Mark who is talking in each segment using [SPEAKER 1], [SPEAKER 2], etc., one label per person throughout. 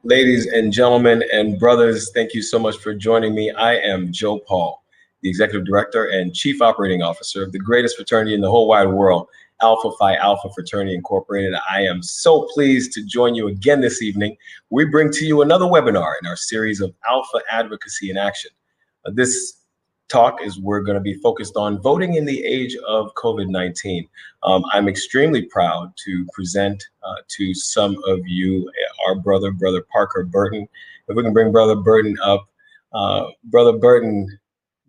[SPEAKER 1] Ladies and gentlemen and brothers, thank you so much for joining me. I am Joe Paul, the Executive Director and Chief Operating Officer of the greatest fraternity in the whole wide world, Alpha Phi Alpha Fraternity Incorporated. I am so pleased to join you again this evening. We bring to you another webinar in our series of Alpha Advocacy in Action. This talk is we're going to be focused on voting in the age of COVID-19. I'm extremely proud to present to some of you our brother Parker Burton. If we can bring Brother Burton up. Brother Burton,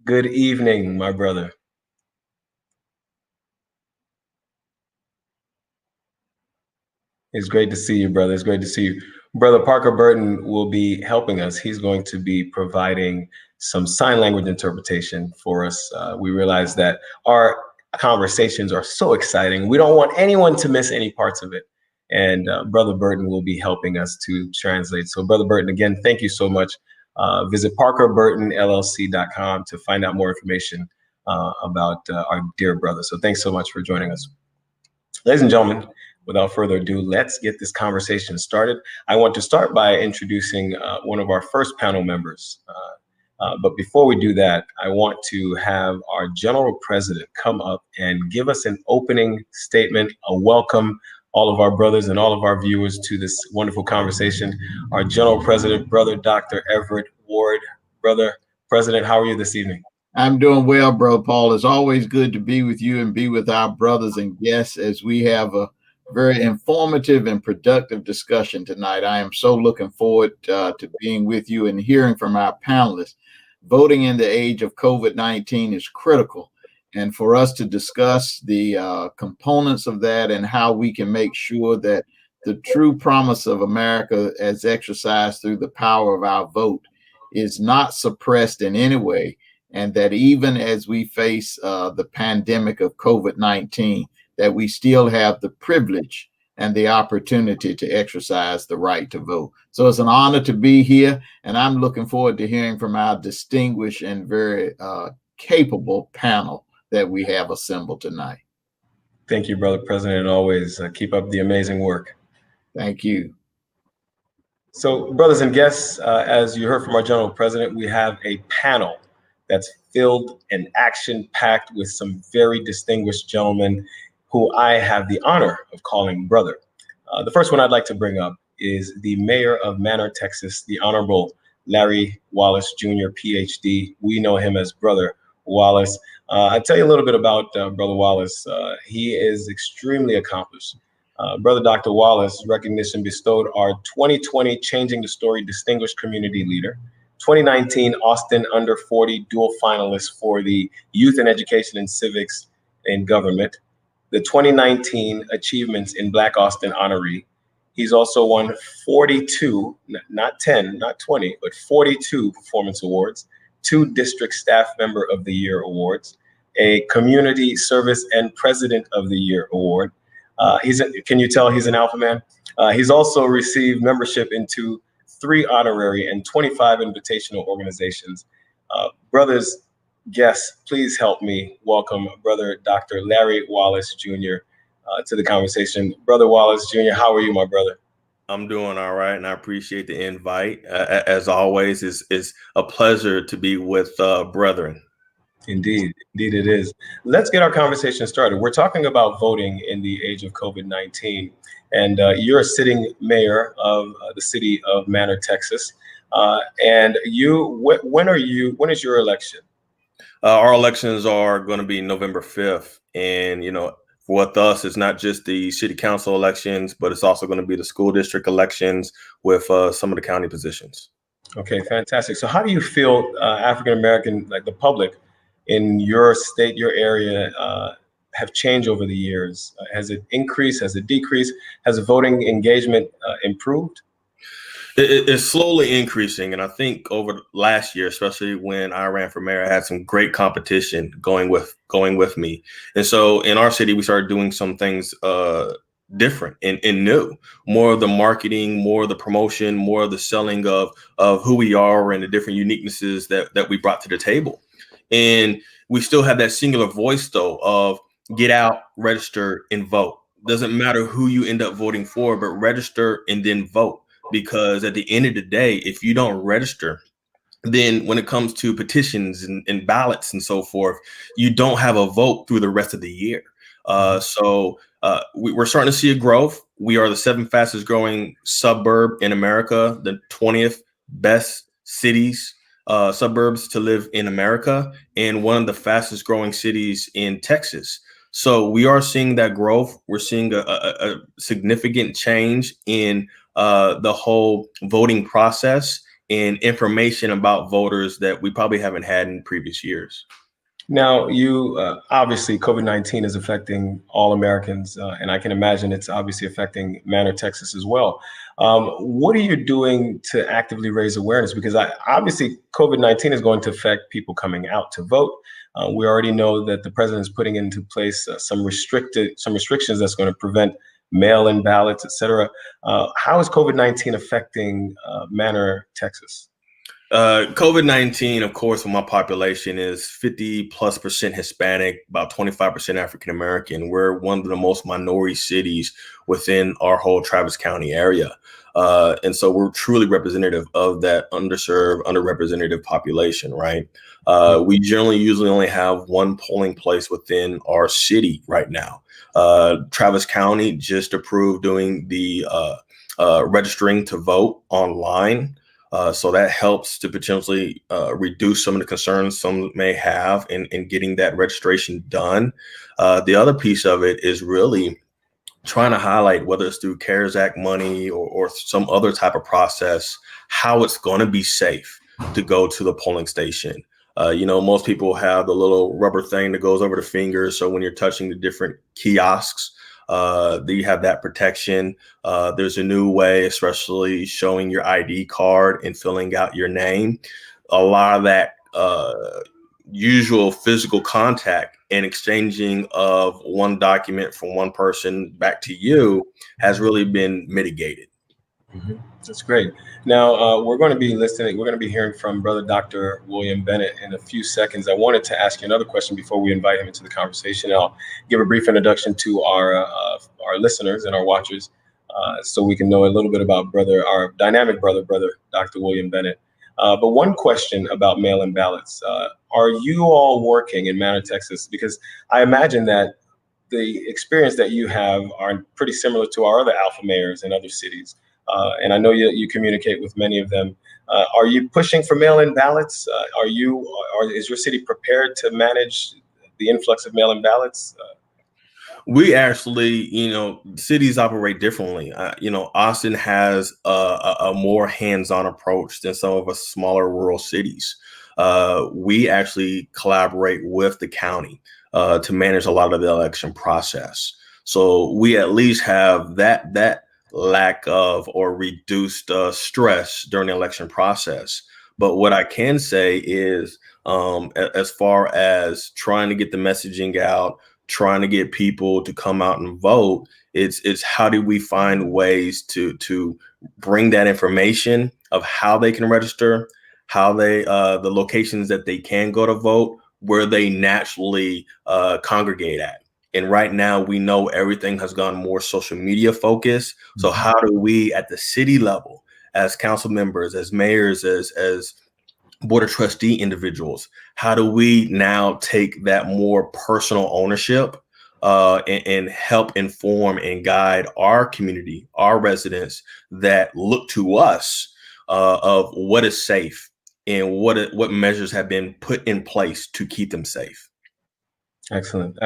[SPEAKER 1] good evening, my brother. It's great to see you, brother. It's great to see you. Brother Parker Burton will be helping us. He's going to be providing some sign language interpretation for us. We realize that our conversations are so exciting. We don't want anyone to miss any parts of it. And Brother Burton will be helping us to translate. So Brother Burton, again, thank you so much. Visit parkerburtonllc.com to find out more information about our dear brother. So thanks so much for joining us. Ladies and gentlemen, without further ado, let's get this conversation started. I want to start by introducing one of our first panel members. But before we do that, I want to have our General President come up and give us an opening statement, a welcome all of our brothers and all of our viewers to this wonderful conversation. Our General President, Brother Dr. Everett Ward. Brother President, how are you this evening?
[SPEAKER 2] I'm doing well, bro, Paul. It's always good to be with you and be with our brothers and guests as we have a very informative and productive discussion tonight. I am so looking forward to being with you and hearing from our panelists. Voting in the age of COVID-19 is critical. And for us to discuss the components of that and how we can make sure that the true promise of America as exercised through the power of our vote is not suppressed in any way. And that even as we face the pandemic of COVID-19, that we still have the privilege and the opportunity to exercise the right to vote. So it's an honor to be here, and I'm looking forward to hearing from our distinguished and very capable panel that we have assembled tonight.
[SPEAKER 1] Thank you, Brother President, and always keep up the amazing work.
[SPEAKER 2] Thank you.
[SPEAKER 1] So, brothers and guests, as you heard from our General President, we have a panel that's filled and action-packed with some very distinguished gentlemen who I have the honor of calling brother. The first one I'd like to bring up is the mayor of Manor, Texas, the Honorable Larry Wallace Jr., PhD. We know him as Brother Wallace. I'll tell you a little bit about Brother Wallace. He is extremely accomplished. Brother Dr. Wallace recognition bestowed our 2020 Changing the Story Distinguished Community Leader, 2019 Austin Under 40 dual finalist for the Youth in Education and Civics in Government, the 2019 Achievements in Black Austin honoree. He's also won 42, not 10, not 20, but 42 performance awards, 2 District Staff Member of the Year awards, a Community Service and President of the Year award. Can you tell he's an alpha man? He's also received membership into 3 honorary and 25 invitational organizations. Brothers, guests, please help me welcome Brother Dr. Larry Wallace Jr. To the conversation. Brother Wallace Jr., how are you, my brother?
[SPEAKER 3] I'm doing all right, and I appreciate the invite. As always, it's a pleasure to be with brethren.
[SPEAKER 1] Indeed it is. Let's get our conversation started. We're talking about voting in the age of COVID-19, and you're a sitting mayor of the city of Manor, Texas. And when is your election?
[SPEAKER 3] Our elections are going to be November 5th, and with us, it's not just the city council elections, but it's also going to be the school district elections with some of the county positions.
[SPEAKER 1] Okay, fantastic. So how do you feel African American, like the public in your state, your area, have changed over the years? Has it increased? Has it decreased? Has voting engagement improved?
[SPEAKER 3] It's slowly increasing, and I think over last year, especially when I ran for mayor, I had some great competition going with me. And so in our city, we started doing some things different and new, more of the marketing, more of the promotion, more of the selling of who we are and the different uniquenesses that we brought to the table. And we still have that singular voice, though, of get out, register, and vote. Doesn't matter who you end up voting for, but register and then vote. because at the end of the day, if you don't register, then when it comes to petitions and ballots and so forth, you don't have a vote through the rest of the year. We're starting to see a growth. We are the 7th fastest growing suburb in America, the 20th best cities, suburbs to live in America, and one of the fastest growing cities in Texas. So we are seeing that growth. We're seeing a significant change in the whole voting process and information about voters that we probably haven't had in previous years.
[SPEAKER 1] Now, you obviously COVID-19 is affecting all Americans, and I can imagine it's obviously affecting Manor, Texas as well. What are you doing to actively raise awareness? Because obviously COVID-19 is going to affect people coming out to vote. We already know that the president is putting into place some restrictions that's going to prevent mail-in ballots, et cetera. How is COVID-19 affecting Manor, Texas?
[SPEAKER 3] COVID-19, of course, when my population is 50+% Hispanic, about 25% African American. We're one of the most minority cities within our whole Travis County area. And so we're truly representative of that underserved, underrepresented population, right? We usually only have one polling place within our city right now. Travis County just approved doing the registering to vote online. So that helps to potentially reduce some of the concerns some may have in getting that registration done. The other piece of it is really trying to highlight, whether it's through CARES Act money or some other type of process, how it's going to be safe to go to the polling station. Most people have the little rubber thing that goes over the fingers. So when you're touching the different kiosks, you have that protection. There's a new way, especially showing your ID card and filling out your name. A lot of that usual physical contact and exchanging of one document from one person back to you has really been mitigated.
[SPEAKER 1] Mm-hmm. That's great. Now, we're going to be hearing from Brother Dr. William Bennett in a few seconds. I wanted to ask you another question before we invite him into the conversation. I'll give a brief introduction to our listeners and our watchers so we can know a little bit about our dynamic brother, Dr. William Bennett. But one question about mail-in ballots. Are you all working in Manor, Texas? Because I imagine that the experience that you have are pretty similar to our other alpha mayors in other cities. And I know you communicate with many of them. Are you pushing for mail-in ballots? Is your city prepared to manage the influx of mail-in ballots?
[SPEAKER 3] We actually, cities operate differently. Austin has a more hands-on approach than some of us smaller rural cities. We actually collaborate with the county to manage a lot of the election process. So we at least have that lack of or reduced stress during the election process. But what I can say is, as far as trying to get the messaging out, trying to get people to come out and vote, it's how do we find ways to bring that information of how they can register, how they the locations that they can go to vote, where they naturally congregate at. And right now we know everything has gone more social media focused. So how do we at the city level, as council members, as mayors, as board of trustee individuals, how do we now take that more personal ownership and help inform and guide our community, our residents that look to us of what is safe and what measures have been put in place to keep them safe?
[SPEAKER 1] Excellent.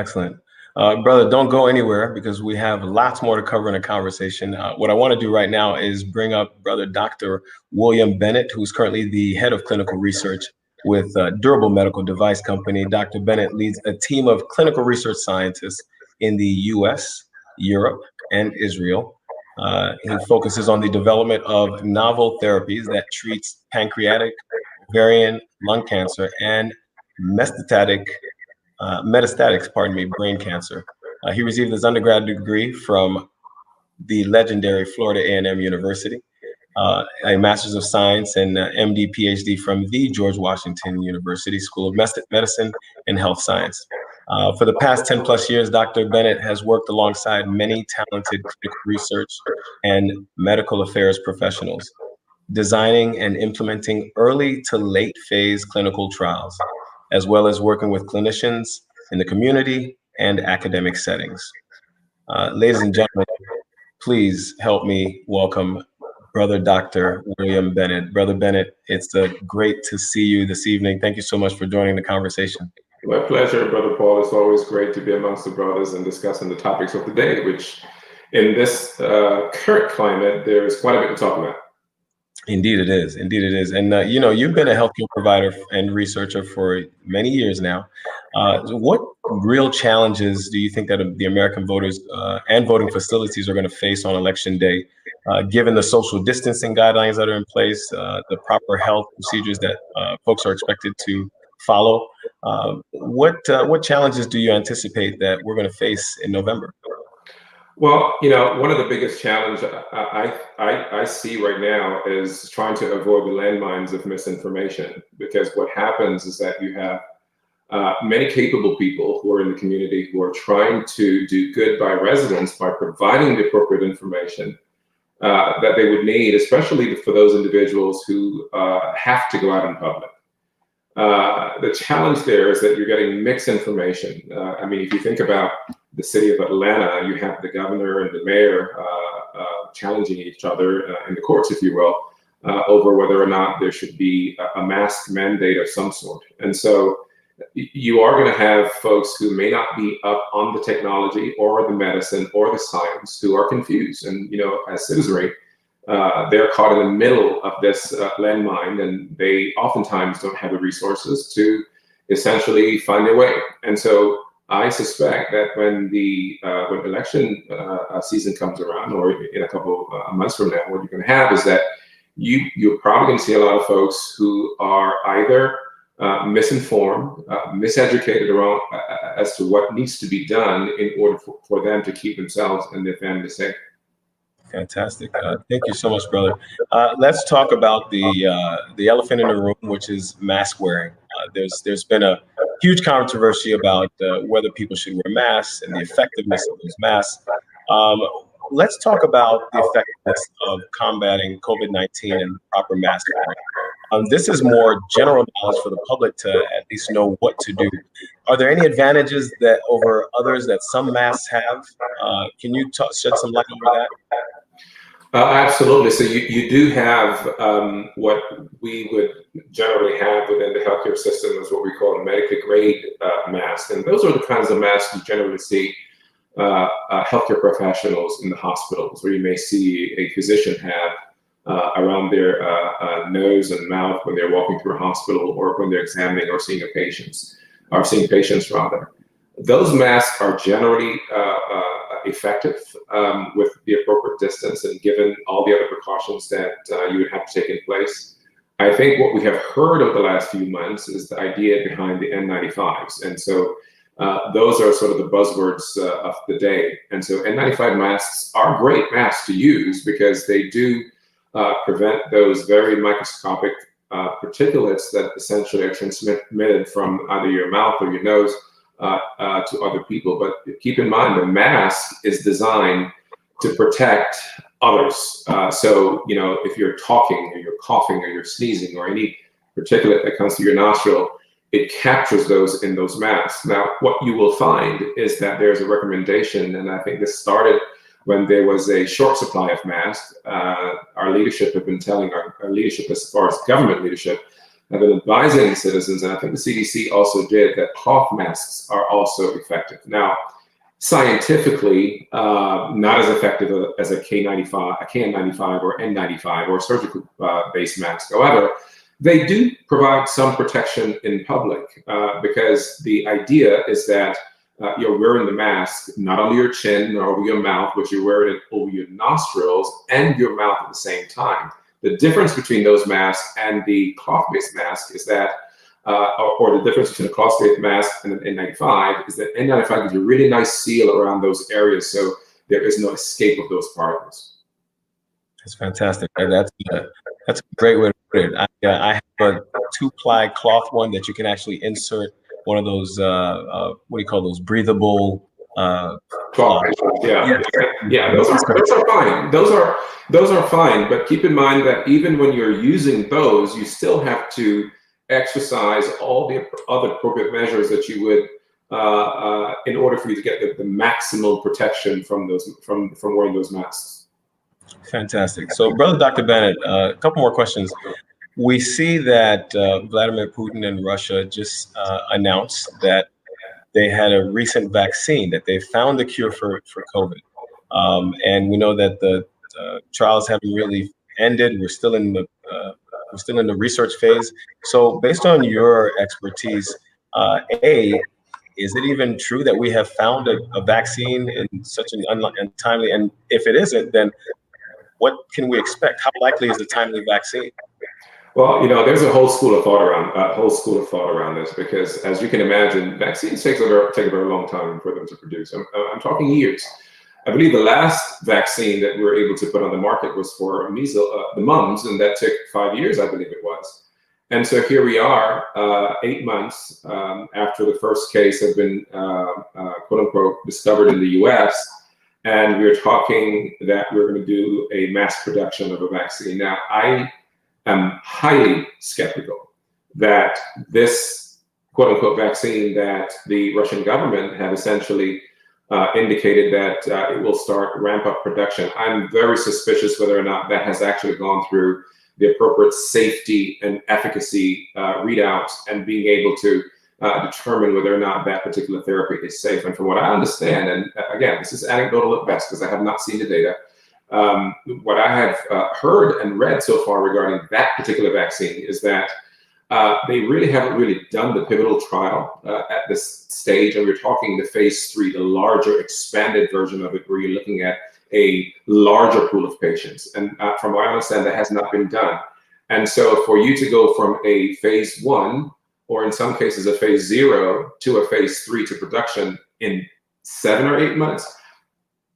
[SPEAKER 1] Brother, don't go anywhere because we have lots more to cover in a conversation. What I want to do right now is bring up Brother Dr. William Bennett, who's currently the head of clinical research with Durable Medical Device Company. Dr. Bennett leads a team of clinical research scientists in the US, Europe, and Israel. He focuses on the development of novel therapies that treats pancreatic, ovarian, lung cancer, and metastatic brain cancer. He received his undergraduate degree from the legendary Florida A&M University, a Master's of Science and MD, PhD from the George Washington University School of Medicine and Health Science. For the past 10 plus years, Dr. Bennett has worked alongside many talented clinical research and medical affairs professionals, designing and implementing early to late phase clinical trials, as well as working with clinicians in the community and academic settings. Ladies and gentlemen, please help me welcome Brother Dr. William Bennett. Brother Bennett, it's great to see you this evening. Thank you so much for joining the conversation.
[SPEAKER 4] My pleasure, Brother Paul. It's always great to be amongst the brothers and discussing the topics of the day, which in this current climate, there's quite a bit to talk about.
[SPEAKER 1] Indeed it is. Indeed it is. And, you've been a healthcare provider and researcher for many years now. What real challenges do you think that the American voters and voting facilities are going to face on Election Day, given the social distancing guidelines that are in place, the proper health procedures that folks are expected to follow? What challenges do you anticipate that we're going to face in November?
[SPEAKER 4] Well, one of the biggest challenges I see right now is trying to avoid the landmines of misinformation, because what happens is that you have many capable people who are in the community who are trying to do good by residents by providing the appropriate information that they would need, especially for those individuals who have to go out in public. The challenge there is that you're getting mixed information. If you think about the city of Atlanta, you have the governor and the mayor challenging each other in the courts, if you will, over whether or not there should be a mask mandate of some sort. And so you are going to have folks who may not be up on the technology or the medicine or the science who are confused. And, as citizenry, they're caught in the middle of this landmine, and they oftentimes don't have the resources to essentially find their way. And so I suspect that when election season comes around, or in a couple of months from now, what you're going to have is that you're probably going to see a lot of folks who are either misinformed, miseducated around as to what needs to be done in order for them to keep themselves and their families safe.
[SPEAKER 1] Fantastic. Thank you so much, brother. Let's talk about the elephant in the room, which is mask wearing. There's been a huge controversy about whether people should wear masks and the effectiveness of those masks. Let's talk about the effectiveness of combating COVID-19 and proper mask wearing. This is more general knowledge for the public to at least know what to do. Are there any advantages that over others that some masks have? Can you shed some light over that?
[SPEAKER 4] Absolutely. So you do have what we would generally have within the healthcare system is what we call a medical grade mask. And those are the kinds of masks you generally see healthcare professionals in the hospitals, where you may see a physician have around their nose and mouth when they're walking through a hospital, or when they're examining or seeing patients rather. Those masks are generally effective with the appropriate distance and given all the other precautions that you would have to take in place. I think what we have heard over the last few months is the idea behind the N95s. And so those are sort of the buzzwords of the day. And so N95 masks are great masks to use because they do prevent those very microscopic particulates that essentially are transmitted from either your mouth or your nose to other people. But keep in mind, the mask is designed to protect others. So, if you're talking or you're coughing or you're sneezing or any particulate that comes to your nostril, it captures those in those masks. Now, what you will find is that there's a recommendation, and I think this started when there was a short supply of masks. Our leadership have been telling our leadership, as far as government leadership, have been advising citizens, and I think the CDC also did, that cloth masks are also effective. Now, scientifically, not as effective as a KN95 or N95 or surgical based mask. However, they do provide some protection in public because the idea is that you're wearing the mask not on your chin or over your mouth, but you're wearing it over your nostrils and your mouth at the same time. The difference between those masks and the cloth-based mask is that, or the difference between the cloth-based mask and an N95 is that N95 gives you a really nice seal around those areas, so there is no escape of those particles.
[SPEAKER 1] That's fantastic. That's a great way to put it. I have a 2-ply cloth one that you can actually insert one of those what do you call those, breathable
[SPEAKER 4] Cloth. Yeah. Those are fine. Those are fine. But keep in mind that even when you're using those, you still have to exercise all the other appropriate measures that you would in order for you to get the maximum protection from wearing those masks.
[SPEAKER 1] Fantastic. So, Brother Dr. Bennett, a couple more questions. We see that Vladimir Putin and Russia just announced that they had a recent vaccine, that they found a cure for COVID. And we know that the trials haven't really ended. We're still in the research phase. So based on your expertise, is it even true that we have found a vaccine in such an untimely, and if it isn't, then what can we expect? How likely is a timely vaccine?
[SPEAKER 4] Well, there's a whole school of thought around this, because as you can imagine, vaccines take a very long time for them to produce. I'm talking years. I believe the last vaccine that we were able to put on the market was for the mumps, and that took 5 years, I believe it was. And so here we are, 8 months after the first case had been quote unquote discovered in the US, and we're talking that we're going to do a mass production of a vaccine. Now, I am highly skeptical that this quote unquote vaccine that the Russian government have essentially indicated that it will ramp up production. I'm very suspicious whether or not that has actually gone through the appropriate safety and efficacy readouts and being able to determine whether or not that particular therapy is safe. And from what I understand, and again, this is anecdotal at best because I have not seen the data, what I have heard and read so far regarding that particular vaccine is that they really haven't really done the pivotal trial at this stage. And we're talking the phase 3, the larger expanded version of it, where you're looking at a larger pool of patients. And from what I understand, that has not been done. And so for you to go from a phase 1, or in some cases a phase 0, to a phase 3 to production in 7 or 8 months,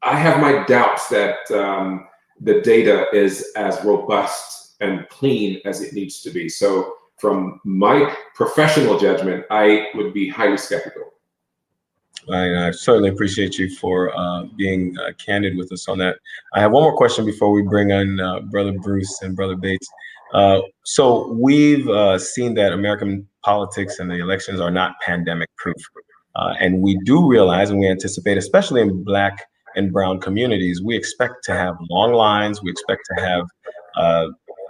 [SPEAKER 4] I have my doubts that the data is as robust and clean as it needs to be. So from my professional judgment, I would be highly skeptical.
[SPEAKER 1] I certainly appreciate you for being candid with us on that. I have one more question before we bring on Brother Bruce and Brother Bates. So we've seen that American politics and the elections are not pandemic proof. And we do realize, and we anticipate, especially in Black and brown communities, we expect to have long lines. We expect to have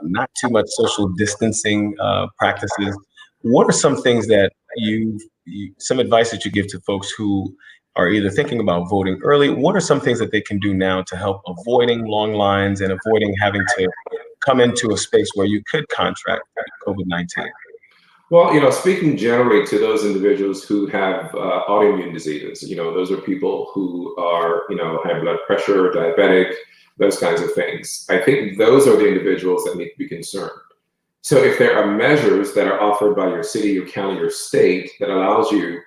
[SPEAKER 1] not too much social distancing practices. What are some things that some advice that you give to folks who are either thinking about voting early? What are some things that they can do now to help avoiding long lines and avoiding having to come into a space where you could contract COVID-19?
[SPEAKER 4] Well, speaking generally to those individuals who have autoimmune diseases, those are people who are, high blood pressure, diabetic, those kinds of things. I think those are the individuals that need to be concerned. So if there are measures that are offered by your city, your county, your state that allows you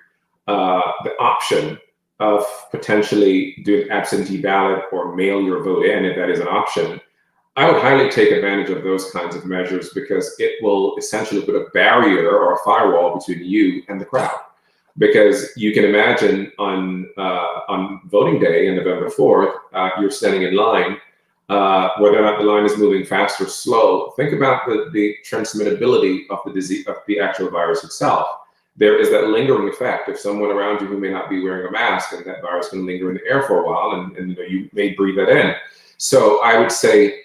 [SPEAKER 4] the option of potentially doing absentee ballot or mail your vote in, if that is an option, I would highly take advantage of those kinds of measures, because it will essentially put a barrier or a firewall between you and the crowd. Because you can imagine on voting day on November 4th, you're standing in line, whether or not the line is moving fast or slow. Think about the transmittability of the disease, of the actual virus itself. There is that lingering effect of someone around you who may not be wearing a mask, and that virus can linger in the air for a while, and you may breathe that in. So I would say,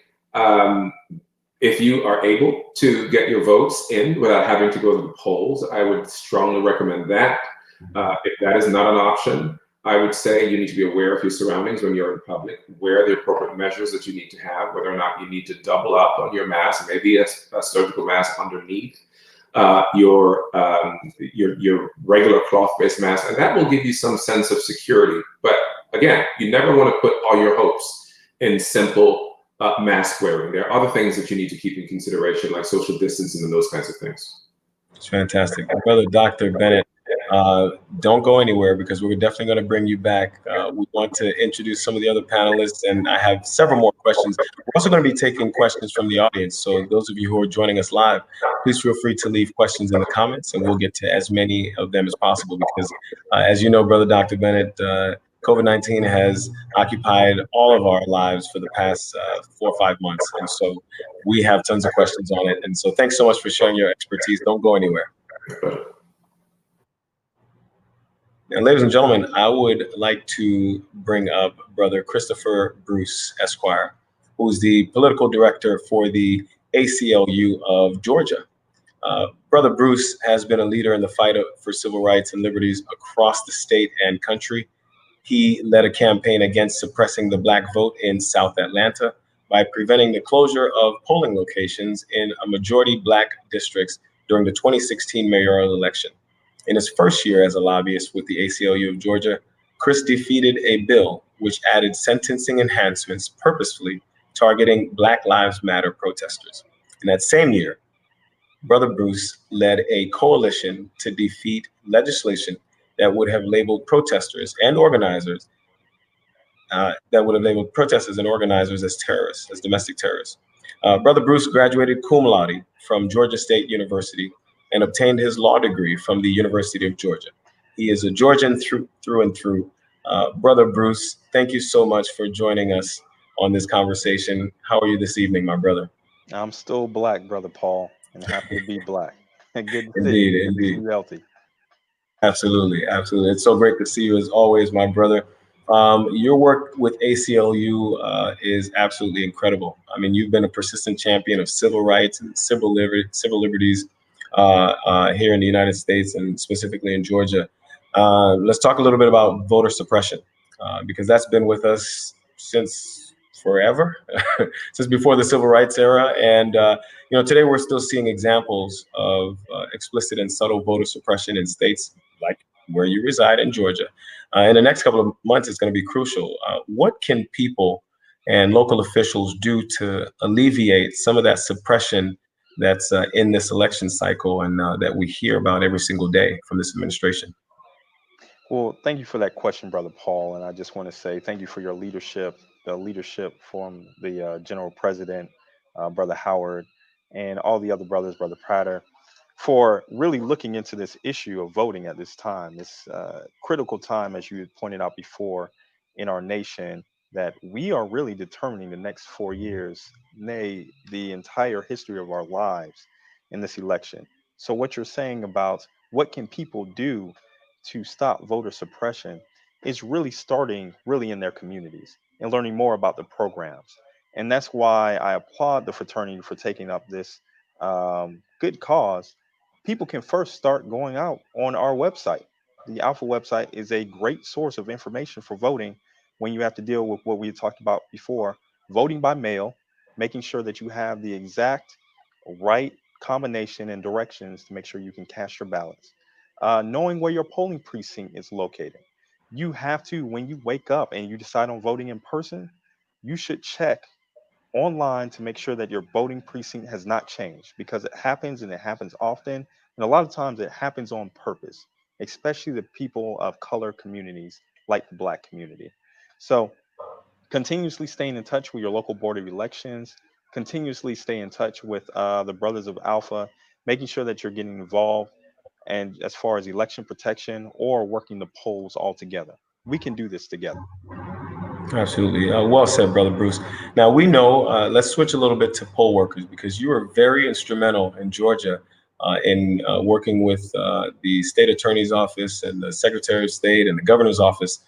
[SPEAKER 4] if you are able to get your votes in without having to go to the polls, I would strongly recommend that. If that is not an option, I would say you need to be aware of your surroundings when you're in public, wear the appropriate measures that you need to have, whether or not you need to double up on your mask, maybe a surgical mask underneath your regular cloth-based mask, and that will give you some sense of security. But again, you never want to put all your hopes in simple mask wearing. There are other things that you need to keep in consideration, like social distancing and those kinds of things.
[SPEAKER 1] It's fantastic. Brother Dr. Bennett, Don't go anywhere because we're definitely going to bring you back. We want to introduce some of the other panelists, and I have several more questions. We're also going to be taking questions from the audience. So those of you who are joining us live, please feel free to leave questions in the comments, and we'll get to as many of them as possible because, as you know, Brother Dr. Bennett, COVID-19 has occupied all of our lives for the past 4 or 5 months. And so we have tons of questions on it. And so thanks so much for sharing your expertise. Don't go anywhere. And ladies and gentlemen, I would like to bring up Brother Christopher Bruce, Esquire, who's the political director for the ACLU of Georgia. Brother Bruce has been a leader in the fight for civil rights and liberties across the state and country. He led a campaign against suppressing the Black vote in South Atlanta by preventing the closure of polling locations in a majority Black districts during the 2016 mayoral election. In his first year as a lobbyist with the ACLU of Georgia, Chris defeated a bill which added sentencing enhancements purposefully targeting Black Lives Matter protesters. In that same year, Brother Bruce led a coalition to defeat legislation that would have labeled protesters and organizers as terrorists, as domestic terrorists. Brother Bruce graduated cum laude from Georgia State University and obtained his law degree from the University of Georgia. He is a Georgian through and through. Brother Bruce, thank you so much for joining us on this conversation. How are you this evening, my brother?
[SPEAKER 5] I'm still Black, Brother Paul, and happy to be Black. Good to see
[SPEAKER 1] Indeed,
[SPEAKER 5] you.
[SPEAKER 1] indeed.
[SPEAKER 5] Good to see you healthy.
[SPEAKER 1] Absolutely, absolutely. It's so great to see you as always, my brother. Your work with ACLU is absolutely incredible. I mean, you've been a persistent champion of civil rights and civil liberties here in the United States and specifically in Georgia. Let's talk a little bit about voter suppression because that's been with us since forever, since before the civil rights era. And today we're still seeing examples of explicit and subtle voter suppression in states like where you reside in Georgia. In the next couple of months, it's going to be crucial. What can people and local officials do to alleviate some of that suppression that's in this election cycle and that we hear about every single day from this administration?
[SPEAKER 5] Well, thank you for that question, Brother Paul. And I just want to say thank you for your leadership, the leadership from the General President, Brother Howard, and all the other brothers, Brother Prater, for really looking into this issue of voting at this time, this critical time, as you had pointed out before, in our nation, that we are really determining the next 4 years, nay, the entire history of our lives in this election. So what you're saying about what can people do to stop voter suppression is really starting really in their communities and learning more about the programs. And that's why I applaud the fraternity for taking up this good cause. People can first start going out on our website. The Alpha website is a great source of information for voting when you have to deal with what we talked about before, voting by mail, making sure that you have the exact right combination and directions to make sure you can cast your ballots. Knowing where your polling precinct is located. You have to, when you wake up and you decide on voting in person, you should check online to make sure that your voting precinct has not changed because it happens and it happens often. And a lot of times it happens on purpose, especially the people of color communities like the Black community. So continuously staying in touch with your local board of elections, continuously stay in touch with the Brothers of Alpha, making sure that you're getting involved and as far as election protection or working the polls all together. We can do this together.
[SPEAKER 1] Absolutely. Well said, Brother Bruce. Now, we know, let's switch a little bit to poll workers because you were very instrumental in Georgia in working with the state attorney's office and the secretary of state and the governor's office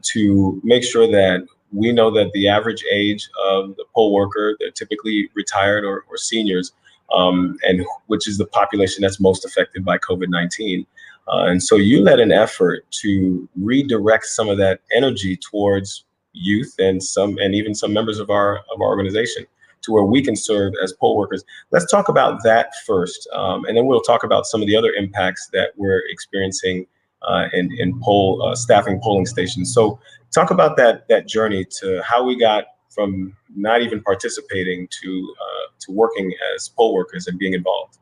[SPEAKER 1] to make sure that we know that the average age of the poll worker, they're typically retired or seniors, and which is the population that's most affected by COVID-19. And so you led an effort to redirect some of that energy towards youth and even some members of our organization to where we can serve as poll workers. Let's talk about that first, and then we'll talk about some of the other impacts that we're experiencing in staffing polling stations. So talk about that journey to how we got from not even participating to working as poll workers and being involved.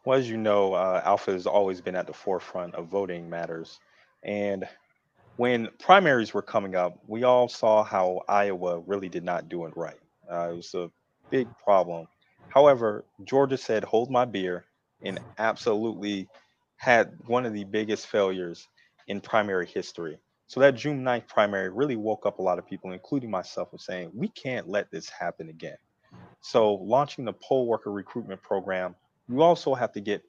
[SPEAKER 5] Well, as you know, Alpha has always been at the forefront of voting matters. And when primaries were coming up, we all saw how Iowa really did not do it right. It was a big problem. However, Georgia said, hold my beer, and absolutely had one of the biggest failures in primary history. So that June 9th primary really woke up a lot of people, including myself, of saying, we can't let this happen again. So, launching the poll worker recruitment program, you also have to get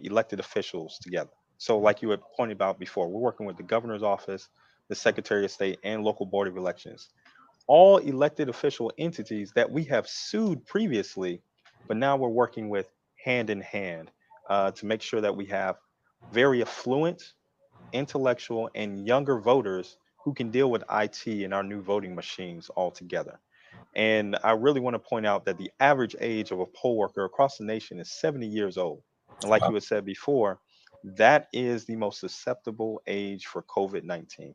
[SPEAKER 5] elected officials together. So, like you had pointed out before, we're working with the governor's office, the secretary of state, and local board of elections, all elected official entities that we have sued previously, but now we're working with hand in hand to make sure that we have very affluent, intellectual, and younger voters who can deal with IT and our new voting machines all together. And I really want to point out that the average age of a poll worker across the nation is 70 years old. And like you had said before, that is the most susceptible age for COVID-19.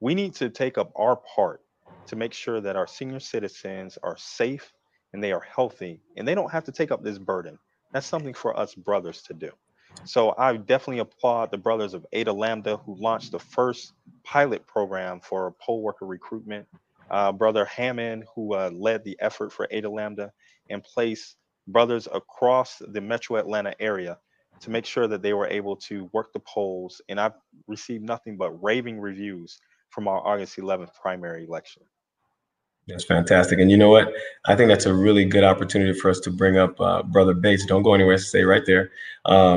[SPEAKER 5] We need to take up our part to make sure that our senior citizens are safe and they are healthy and they don't have to take up this burden. That's something for us brothers to do. So I definitely applaud the brothers of Ada Lambda who launched the first pilot program for poll worker recruitment. Brother Hammond, who led the effort for Ada Lambda, and placed brothers across the metro Atlanta area to make sure that they were able to work the polls. And I've received nothing but raving reviews from our August 11th primary election.
[SPEAKER 1] That's fantastic. And you know what? I think that's a really good opportunity for us to bring up Brother Bates. Don't go anywhere. Stay right there. I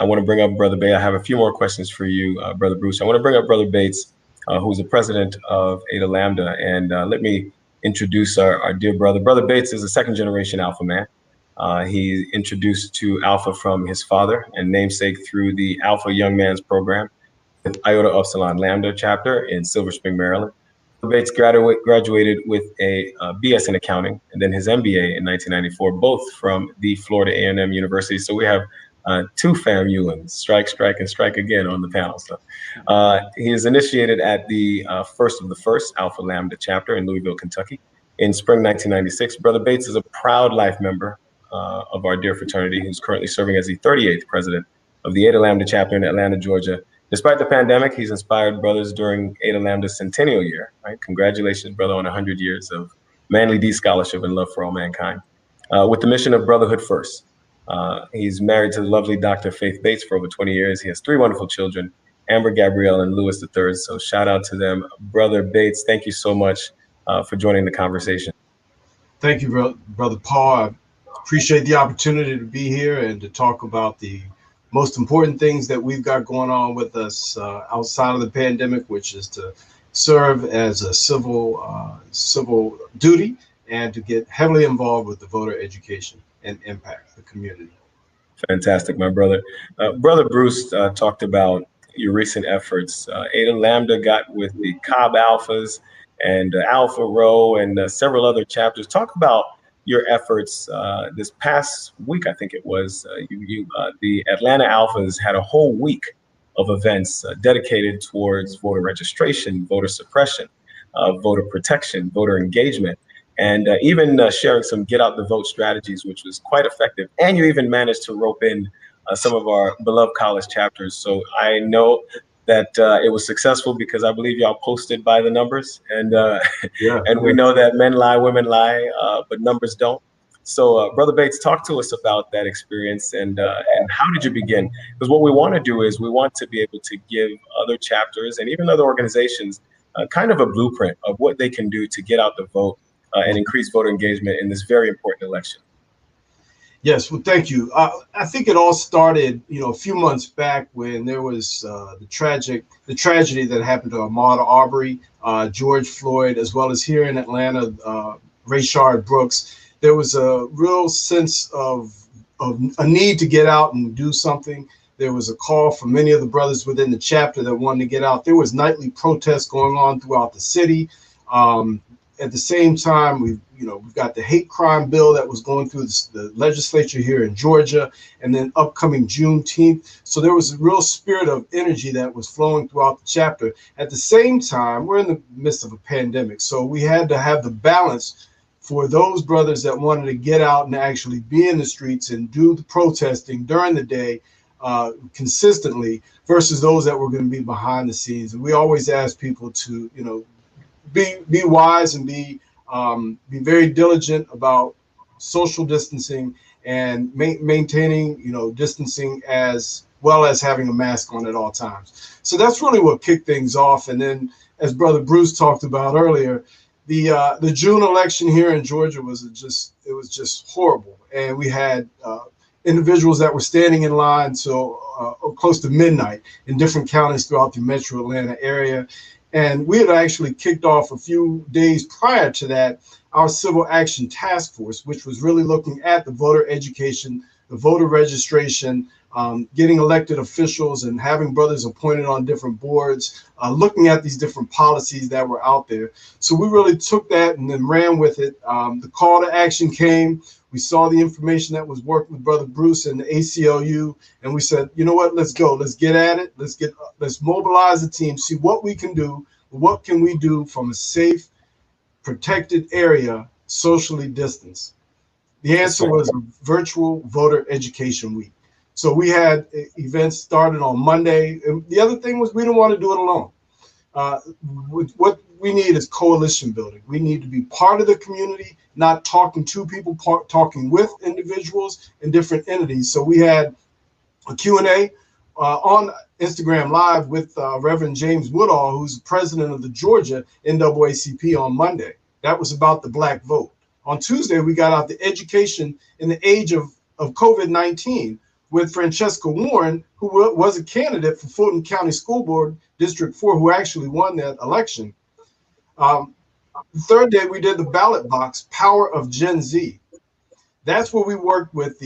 [SPEAKER 1] want to bring up Brother Bates. I have a few more questions for you, Brother Bruce. I want to bring up Brother Bates, who's the president of Ada Lambda. And let me introduce our dear brother. Brother Bates is a second generation Alpha man. He introduced to Alpha from his father and namesake through the Alpha Young Man's Program with Iota Upsilon Lambda chapter in Silver Spring, Maryland. Bates graduated with a BS in accounting and then his MBA in 1994, both from the Florida A&M University. So we have two FAMU, strike, and strike again on the panel. So he is initiated at the first of the first Alpha Lambda chapter in Louisville, Kentucky in spring 1996. Brother Bates is a proud life member of our dear fraternity, who's currently serving as the 38th president of the Ada Lambda chapter in Atlanta, Georgia. Despite the pandemic, he's inspired brothers during Ada Lambda's centennial year. Right? Congratulations, brother, on 100 years of manly D scholarship and love for all mankind. With the mission of brotherhood first. He's married to the lovely Dr. Faith Bates for over 20 years. He has three wonderful children, Amber, Gabrielle, and Louis III. So shout out to them. Brother Bates, thank you so much for joining the conversation.
[SPEAKER 6] Thank you, Brother Paul. I appreciate the opportunity to be here and to talk about the most important things that we've got going on with us outside of the pandemic, which is to serve as a civil duty and to get heavily involved with the voter education and impact the community.
[SPEAKER 1] Fantastic, my brother. Brother Bruce talked about your recent efforts. Ada Lambda got with the Cobb Alphas and Alpha Rho and several other chapters. Talk about your efforts this past week. I think it was the Atlanta Alphas had a whole week of events dedicated towards voter registration, voter suppression, voter protection, voter engagement, and even sharing some get out the vote strategies, which was quite effective. And you even managed to rope in some of our beloved college chapters. So I know that it was successful because I believe y'all posted by the numbers, and we know that men lie, women lie, but numbers don't. So, Brother Bates, talk to us about that experience and how did you begin? Because what we want to do is we want to be able to give other chapters and even other organizations kind of a blueprint of what they can do to get out the vote and increase voter engagement in this very important election.
[SPEAKER 6] Yes, well, thank you. I think it all started, a few months back when there was the tragedy that happened to Ahmaud Arbery, George Floyd, as well as here in Atlanta, Rayshard Brooks. There was a real sense of a need to get out and do something. There was a call from many of the brothers within the chapter that wanted to get out. There was nightly protests going on throughout the city. At the same time, we've got the hate crime bill that was going through the legislature here in Georgia, and then upcoming Juneteenth. So there was a real spirit of energy that was flowing throughout the chapter. At the same time, we're in the midst of a pandemic, so we had to have the balance for those brothers that wanted to get out and actually be in the streets and do the protesting during the day consistently versus those that were going to be behind the scenes. And we always ask people to, be wise and be very diligent about social distancing and maintaining, distancing as well as having a mask on at all times. So that's really what kicked things off. And then, as Brother Bruce talked about earlier, the June election here in Georgia was just horrible, and we had individuals that were standing in line till close to midnight in different counties throughout the Metro Atlanta area. And we had actually kicked off a few days prior to that our Civil Action Task Force, which was really looking at the voter education, the voter registration, getting elected officials and having brothers appointed on different boards, looking at these different policies that were out there. So we really took that and then ran with it. The call to action came. We saw the information that was worked with Brother Bruce and the ACLU, and we said, you know what, let's go. Let's get at it. Let's mobilize the team, see what we can do. What can we do from a safe, protected area, socially distanced? The answer was a virtual voter education week. So we had events started on Monday. And the other thing was we didn't want to do it alone. What we need is coalition building. We need to be part of the community, not talking to people, talking with individuals and different entities. So we had a Q&A on Instagram Live with Reverend James Woodall, who's the president of the Georgia NAACP on Monday. That was about the Black vote. On Tuesday, we got out the education in the age of COVID-19 with Francesca Warren, who was a candidate for Fulton County School Board District 4, who actually won that election. The third day, we did the ballot box, Power of Gen Z. That's where we worked with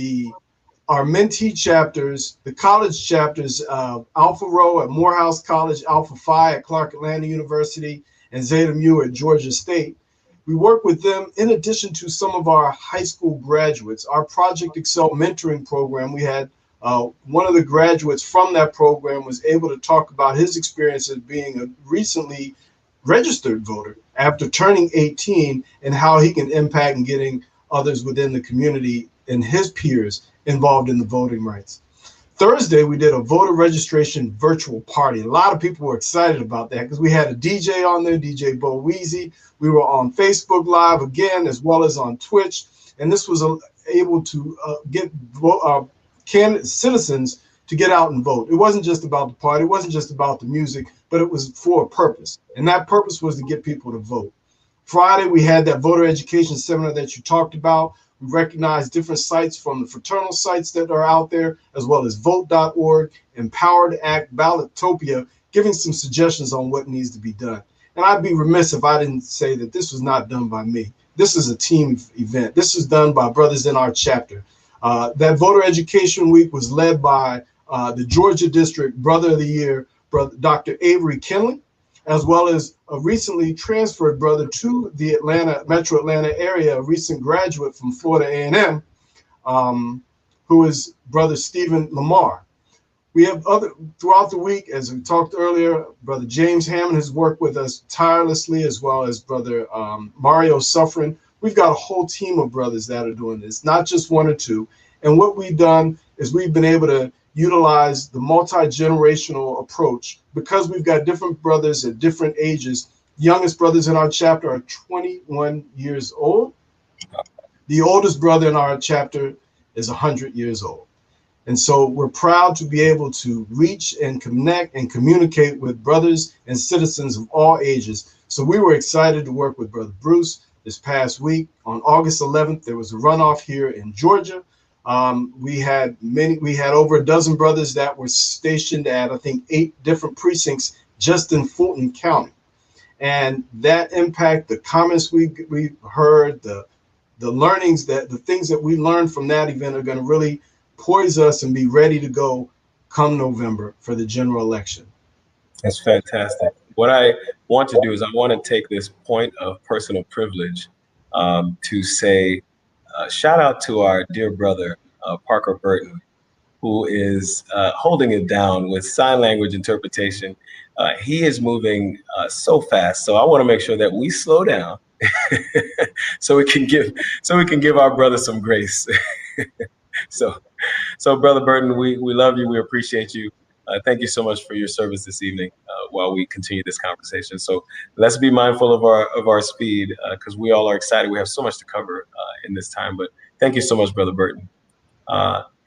[SPEAKER 6] our mentee chapters, the college chapters of Alpha Rho at Morehouse College, Alpha Phi at Clark Atlanta University, and Zeta Mu at Georgia State. We work with them in addition to some of our high school graduates. Our Project Excel mentoring program, we had one of the graduates from that program was able to talk about his experience as being a recently registered voter after turning 18 and how he can impact and getting others within the community and his peers involved in the voting rights. Thursday, we did a voter registration virtual party. A lot of people were excited about that because we had a DJ on there, DJ Bo Weezy. We were on Facebook Live again, as well as on Twitch. And this was able to get citizens to get out and vote. It wasn't just about the party. It wasn't just about the music, but it was for a purpose. And that purpose was to get people to vote. Friday, we had that voter education seminar that you talked about. We recognized different sites from the fraternal sites that are out there, as well as vote.org, Empowered Act, Ballotopia, giving some suggestions on what needs to be done. And I'd be remiss if I didn't say that this was not done by me. This is a team event. This is done by brothers in our chapter. That voter education week was led by the Georgia District Brother of the Year, Brother Dr. Avery Kinley, as well as a recently transferred brother to the Metro Atlanta area, a recent graduate from Florida A&M, who is Brother Stephen Lamar. We have throughout the week, as we talked earlier, Brother James Hammond has worked with us tirelessly, as well as Brother Mario Suffren. We've got a whole team of brothers that are doing this, not just one or two. And what we've done is we've been able to utilize the multi-generational approach because we've got different brothers at different ages. Youngest brothers in our chapter are 21 years old. The oldest brother in our chapter is 100 years old. And so we're proud to be able to reach and connect and communicate with brothers and citizens of all ages. So we were excited to work with Brother Bruce this past week. On August 11th, there was a runoff here in Georgia. We had over a dozen brothers that were stationed at, I think, 8 different precincts just in Fulton County. And that impact, the comments we heard, the learnings, the things that we learned from that event are going to really poise us and be ready to go come November for the general election.
[SPEAKER 1] That's fantastic. What I want to do is I want to take this point of personal privilege to say, shout out to our dear brother, Parker Burton, who is holding it down with sign language interpretation. He is moving so fast. So I want to make sure that we slow down so we can give our brother some grace. so so Brother Burton, we love you. We appreciate you. Thank you so much for your service this evening while we continue this conversation. So let's be mindful of our speed because we all are excited. We have so much to cover in this time. But thank you so much, Brother Burton.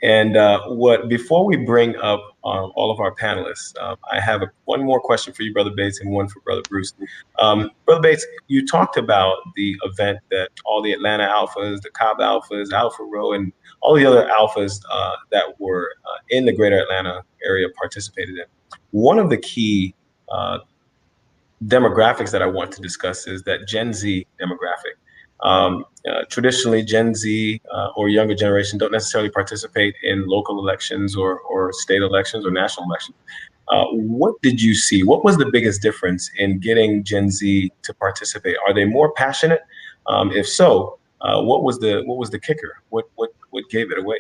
[SPEAKER 1] And what before we bring up all of our panelists, I have one more question for you, Brother Bates, and one for Brother Bruce. Brother Bates, you talked about the event that all the Atlanta Alphas, the Cobb Alphas, Alpha Row, and all the other Alphas that were in the greater Atlanta area participated in. One of the key demographics that I want to discuss is that Gen Z demographic. Traditionally, Gen Z or younger generation don't necessarily participate in local elections or state elections or national elections. What did you see? What was the biggest difference in getting Gen Z to participate? Are they more passionate? If so, what was the kicker? What gave it away?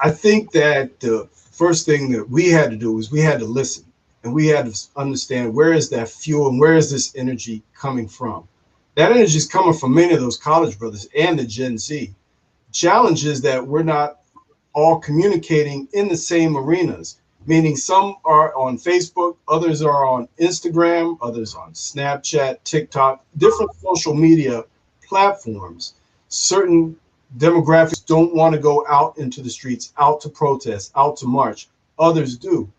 [SPEAKER 6] I think that the first thing that we had to do was we had to listen, and we had to understand where is that fuel and where is this energy coming from. That energy is coming from many of those college brothers and the Gen Z. Challenge is that we're not all communicating in the same arenas, meaning some are on Facebook, others are on Instagram, others on Snapchat, TikTok, different social media platforms. Certain demographics don't want to go out into the streets, out to protest, out to march. Others do.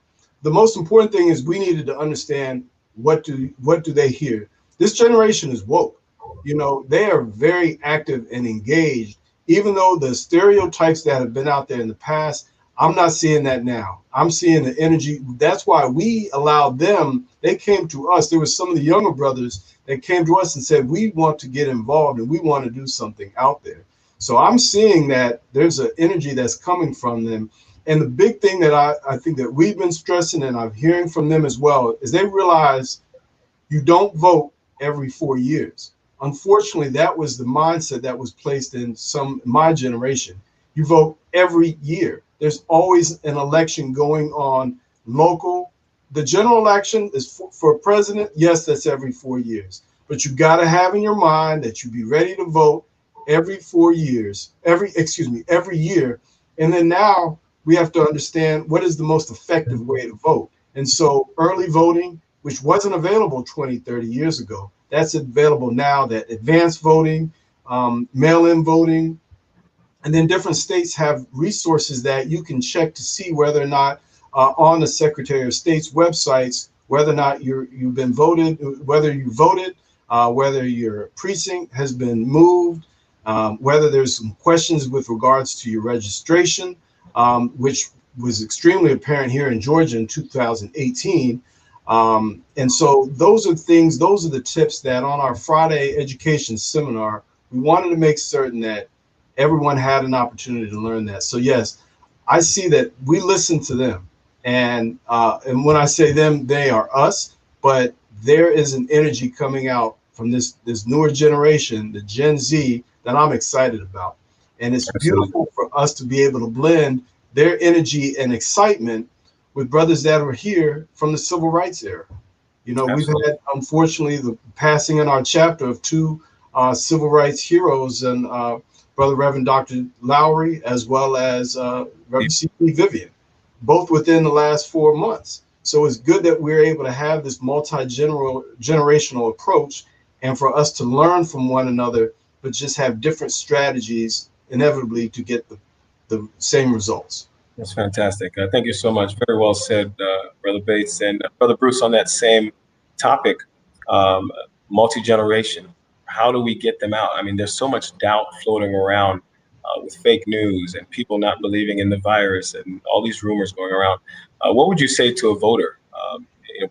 [SPEAKER 6] The most important thing is we needed to understand what do they hear. This generation is woke. You know, they are very active and engaged. Even though the stereotypes that have been out there in the past, I'm not seeing that now. I'm seeing the energy. That's why we allowed them. They came to us. There was some of the younger brothers that came to us and said, we want to get involved and we want to do something out there. So I'm seeing that there's an energy that's coming from them. And the big thing that I think that we've been stressing and I'm hearing from them as well is they realize you don't vote every 4 years. Unfortunately, that was the mindset that was placed in my generation. You vote every year. There's always an election going on local. The general election is for president. Yes, that's every 4 years. But you got to have in your mind that you be ready to vote every 4 years, every year. And then now we have to understand what is the most effective way to vote. And so early voting, which wasn't available 20, 30 years ago, that's available now, that advanced voting, mail-in voting, and then different states have resources that you can check to see whether or not on the Secretary of State's websites, whether or not you've been voted, whether you voted, whether your precinct has been moved, whether there's some questions with regards to your registration, which was extremely apparent here in Georgia in 2018. And so those are the tips that on our Friday education seminar, we wanted to make certain that everyone had an opportunity to learn that. So yes, I see that we listen to them. And when I say them, they are us, but there is an energy coming out from this newer generation, the Gen Z, that I'm excited about. And it's beautiful for us to be able to blend their energy and excitement with brothers that were here from the civil rights era. You know, we've had, unfortunately, the passing in our chapter of two civil rights heroes, and Brother Reverend Dr. Lowry, as well as Reverend C.P. Vivian, both within the last 4 months. So it's good that we're able to have this generational approach and for us to learn from one another, but just have different strategies inevitably to get the same results.
[SPEAKER 1] That's fantastic. Thank you so much. Very well said, Brother Bates. And Brother Bruce, on that same topic, multi-generation, how do we get them out? I mean, there's so much doubt floating around with fake news and people not believing in the virus and all these rumors going around. What would you say to a voter?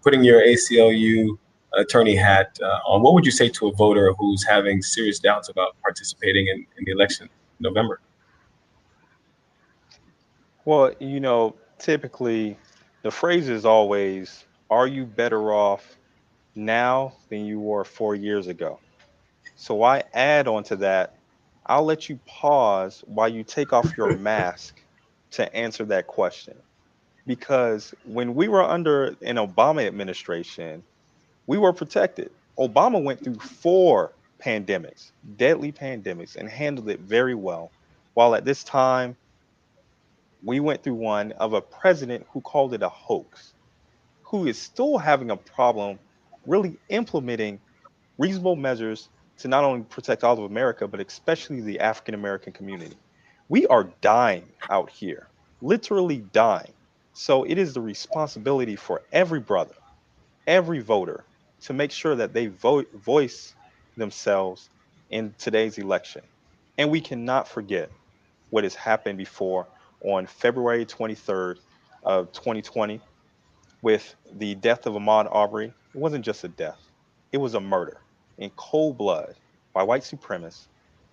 [SPEAKER 1] Putting your ACLU attorney hat on, what would you say to a voter who's having serious doubts about participating in the election in November?
[SPEAKER 5] Well, typically the phrase is always, are you better off now than you were 4 years ago? So I add on to that, I'll let you pause while you take off your mask to answer that question. Because when we were under an Obama administration, we were protected. Obama went through 4 pandemics, deadly pandemics, and handled it very well. While at this time, we went through one of a president who called it a hoax, who is still having a problem really implementing reasonable measures to not only protect all of America, but especially the African American community. We are dying out here, literally dying. So it is the responsibility for every brother, every voter, to make sure that they voice themselves in today's election. And we cannot forget what has happened before on February 23rd of 2020 with the death of Ahmaud Arbery. It wasn't just a death, it was a murder in cold blood by white supremacists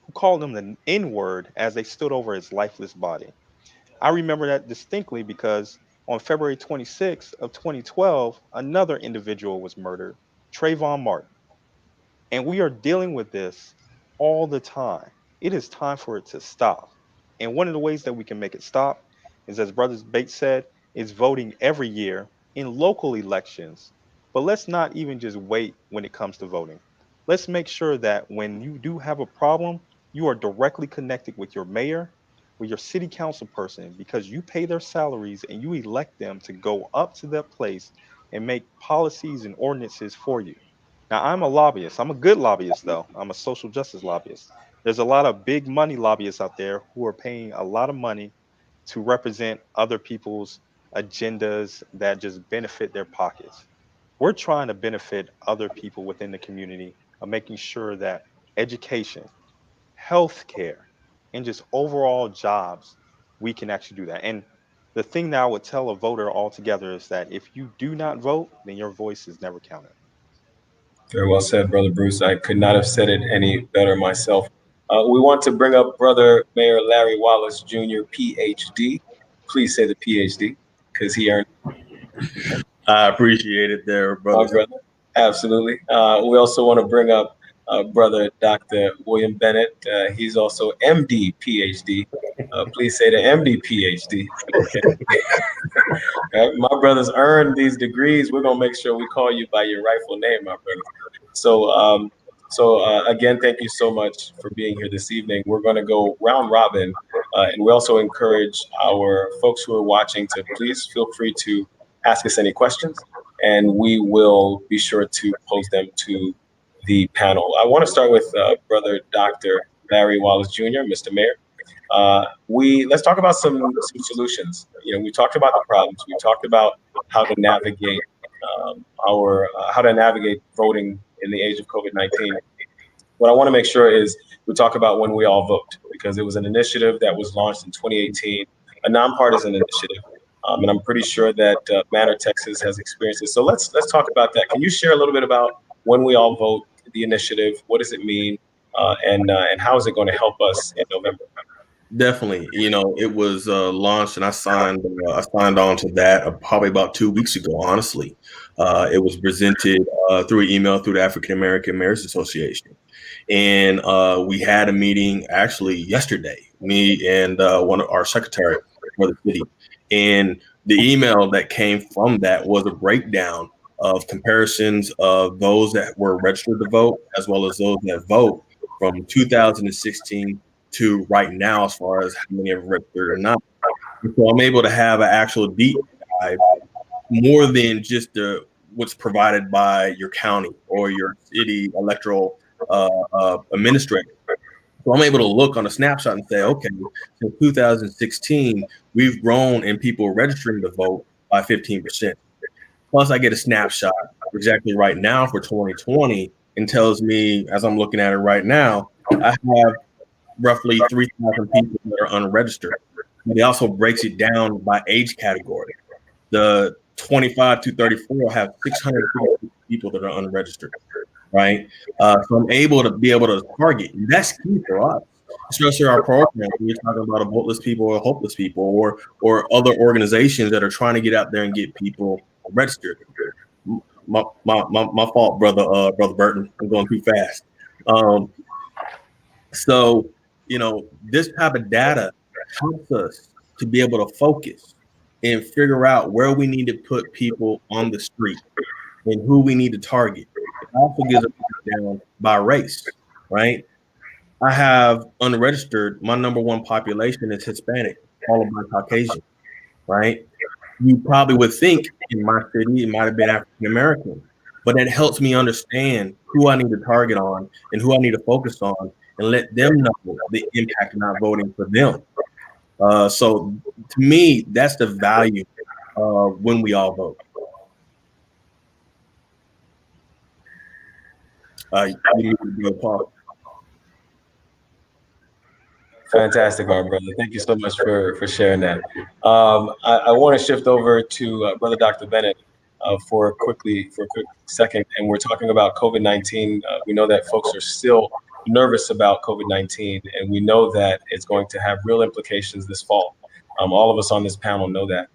[SPEAKER 5] who called him the N word as they stood over his lifeless body. I remember that distinctly because on February 26th of 2012, another individual was murdered, Trayvon Martin. And we are dealing with this all the time. It is time for it to stop. And one of the ways that we can make it stop is, as Brother Bates said, is voting every year in local elections. But let's not even just wait when it comes to voting. Let's make sure that when you do have a problem, you are directly connected with your mayor, with your city council person, because you pay their salaries and you elect them to go up to that place and make policies and ordinances for you. Now, I'm a lobbyist. I'm a good lobbyist, though. I'm a social justice lobbyist. There's a lot of big money lobbyists out there who are paying a lot of money to represent other people's agendas that just benefit their pockets. We're trying to benefit other people within the community of making sure that education, healthcare, and just overall jobs, we can actually do that. And the thing that I would tell a voter altogether is that if you do not vote, then your voice is never counted.
[SPEAKER 1] Very well said, Brother Bruce. I could not have said it any better myself. We want to bring up Brother Mayor Larry Wallace Jr., PhD. Please say the PhD, because he earned
[SPEAKER 3] I appreciate it there,
[SPEAKER 1] my
[SPEAKER 3] brother.
[SPEAKER 1] brother. Absolutely. We also want to bring up Brother Dr. William Bennett. He's also MD, PhD. Please say the MD, PhD. Okay. Right? My brothers earned these degrees. We're gonna make sure we call you by your rightful name, my brother. So, again, thank you so much for being here this evening. We're going to go round robin, and we also encourage our folks who are watching to please feel free to ask us any questions, and we will be sure to pose them to the panel. I want to start with Brother Dr. Larry Wallace Jr., Mr. Mayor. Let's talk about some solutions. You know, we talked about the problems. We talked about how to navigate how to navigate voting in the age of COVID-19. What I want to make sure is we talk about when we all vote, because it was an initiative that was launched in 2018, a nonpartisan initiative, and I'm pretty sure that Manor, Texas, has experienced it. So let's talk about that. Can you share a little bit about when we all vote, the initiative? What does it mean, and how is it going to help us in November?
[SPEAKER 3] Definitely. You know, it was launched and I signed on to that probably about 2 weeks ago, honestly. It was presented through an email through the African American Mayors Association. And we had a meeting actually yesterday, me and one of our secretary for the city. And the email that came from that was a breakdown of comparisons of those that were registered to vote, as well as those that vote from 2016 to right now, as far as how many have registered or not. And so I'm able to have an actual deep dive more than just what's provided by your county or your city electoral administrator. So I'm able to look on a snapshot and say, okay, since 2016, we've grown in people registering to vote by 15%. Plus, I get a snapshot exactly right now for 2020 and tells me, as I'm looking at it right now, I have roughly 3,000 people that are unregistered. And it also breaks it down by age category. The 25 to 34 have 600 people that are unregistered, right? So I'm able to target. And that's key for us, especially our program. We're talking about voteless people or hopeless people or other organizations that are trying to get out there and get people registered. My fault, brother Burton. I'm going too fast. So, you know, this type of data helps us to be able to focus and figure out where we need to put people on the street and who we need to target. If also gives a breakdown by race, right? I have unregistered. My number one population is Hispanic, followed by Caucasian, right? You probably would think in my city it might have been African American, but that helps me understand who I need to target on and who I need to focus on and let them know the impact of not voting for them. So to me, that's the value of when we all vote. You need to go, Paul.
[SPEAKER 1] Fantastic, my brother. Thank you so much for sharing that. I want to shift over to Brother Dr. Bennett for a quick second, and we're talking about COVID-19. We know that folks are still nervous about COVID-19, and we know that it's going to have real implications this fall. All of us on this panel know that.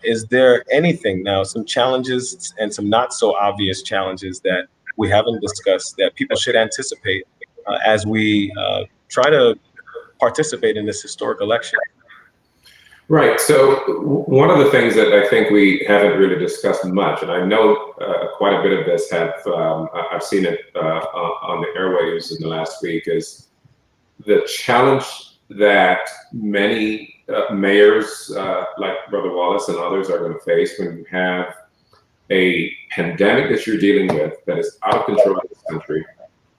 [SPEAKER 1] Is there anything now, some challenges and some not so obvious challenges that we haven't discussed that people should anticipate as we try to participate in this historic election?
[SPEAKER 4] Right. So one of the things that I think we haven't really discussed much, and I know quite a bit of this I've seen it on the airwaves in the last week, is the challenge that many mayors like Brother Wallace and others are going to face when you have a pandemic that you're dealing with that is out of control in this country,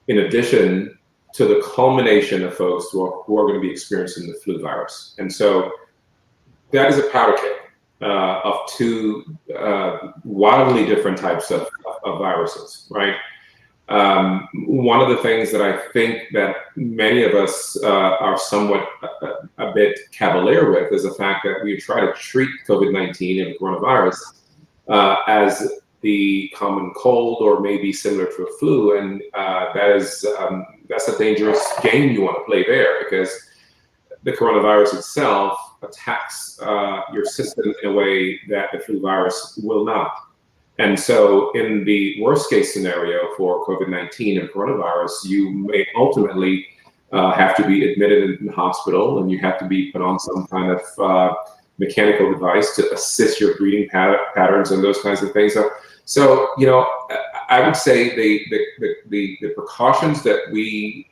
[SPEAKER 4] in addition to the culmination of folks who are going to be experiencing the flu virus. And so that is a powder keg of two wildly different types of viruses, right? One of the things that I think that many of us are somewhat a bit cavalier with is the fact that we try to treat COVID-19 and coronavirus as the common cold or maybe similar to a flu, and that's a dangerous game you want to play there, because the coronavirus itself attacks your system in a way that the flu virus will not. And so in the worst case scenario for COVID-19 and coronavirus, you may ultimately have to be admitted in the hospital, and you have to be put on some kind of mechanical device to assist your breathing patterns and those kinds of things. So you know, I would say the precautions that we,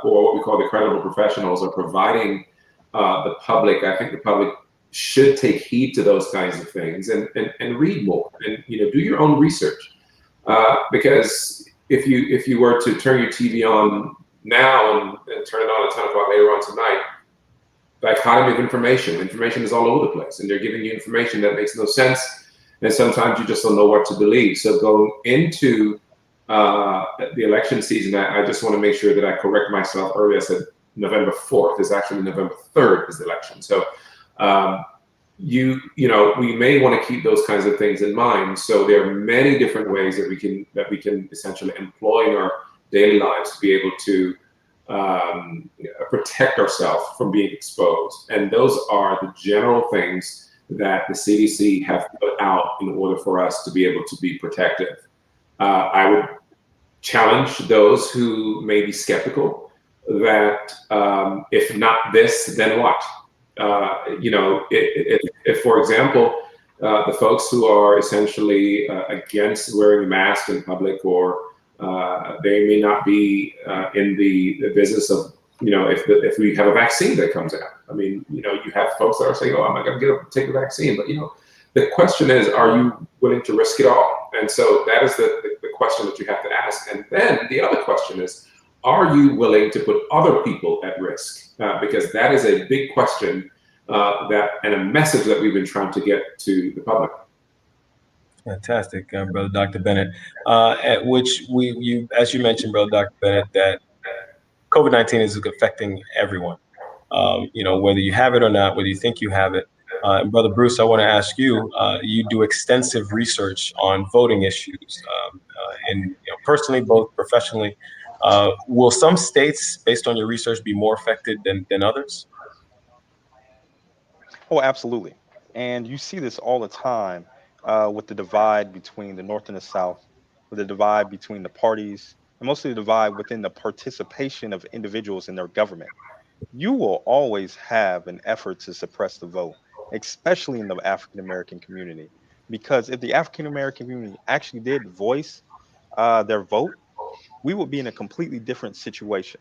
[SPEAKER 4] or what we call the credible professionals, are providing the public. I think the public should take heed to those kinds of things and read more, and do your own research, because if you were to turn your TV on now and turn it on at 10 o'clock later on tonight, dichotomy of information is all over the place, and they're giving you information that makes no sense, and sometimes you just don't know what to believe. So going into the election season, I just want to make sure that I correct myself. Earlier I said November 4th is actually November 3rd is the election. So we may want to keep those kinds of things in mind. So there are many different ways that we can essentially employ in our daily lives to be able to protect ourselves from being exposed. And those are the general things that the CDC have put out in order for us to be able to be protective. I would challenge those who may be skeptical that if not this, then what? If for example, the folks who are essentially against wearing a mask in public, or they may not be in the business of, if we have a vaccine that comes out. I mean, you have folks that are saying, "Oh, I'm not going to take the vaccine," but the question is, are you willing to risk it all? And so that is the question that you have to ask. And then the other question is, are you willing to put other people at risk? Because that is a big question and a message that we've been trying to get to the public.
[SPEAKER 1] Fantastic, Brother Dr. Bennett. At which as you mentioned, Brother Dr. Bennett, that COVID-19 is affecting everyone. Whether you have it or not, whether you think you have it. And Brother Bruce, I want to ask you, you do extensive research on voting issues, and personally, both professionally. Will some states, based on your research, be more affected than others?
[SPEAKER 5] Oh, absolutely. And you see this all the time with the divide between the North and the South, with the divide between the parties, and mostly the divide within the participation of individuals in their government. You will always have an effort to suppress the vote, especially in the African American community. Because if the African American community actually did voice their vote, we would be in a completely different situation.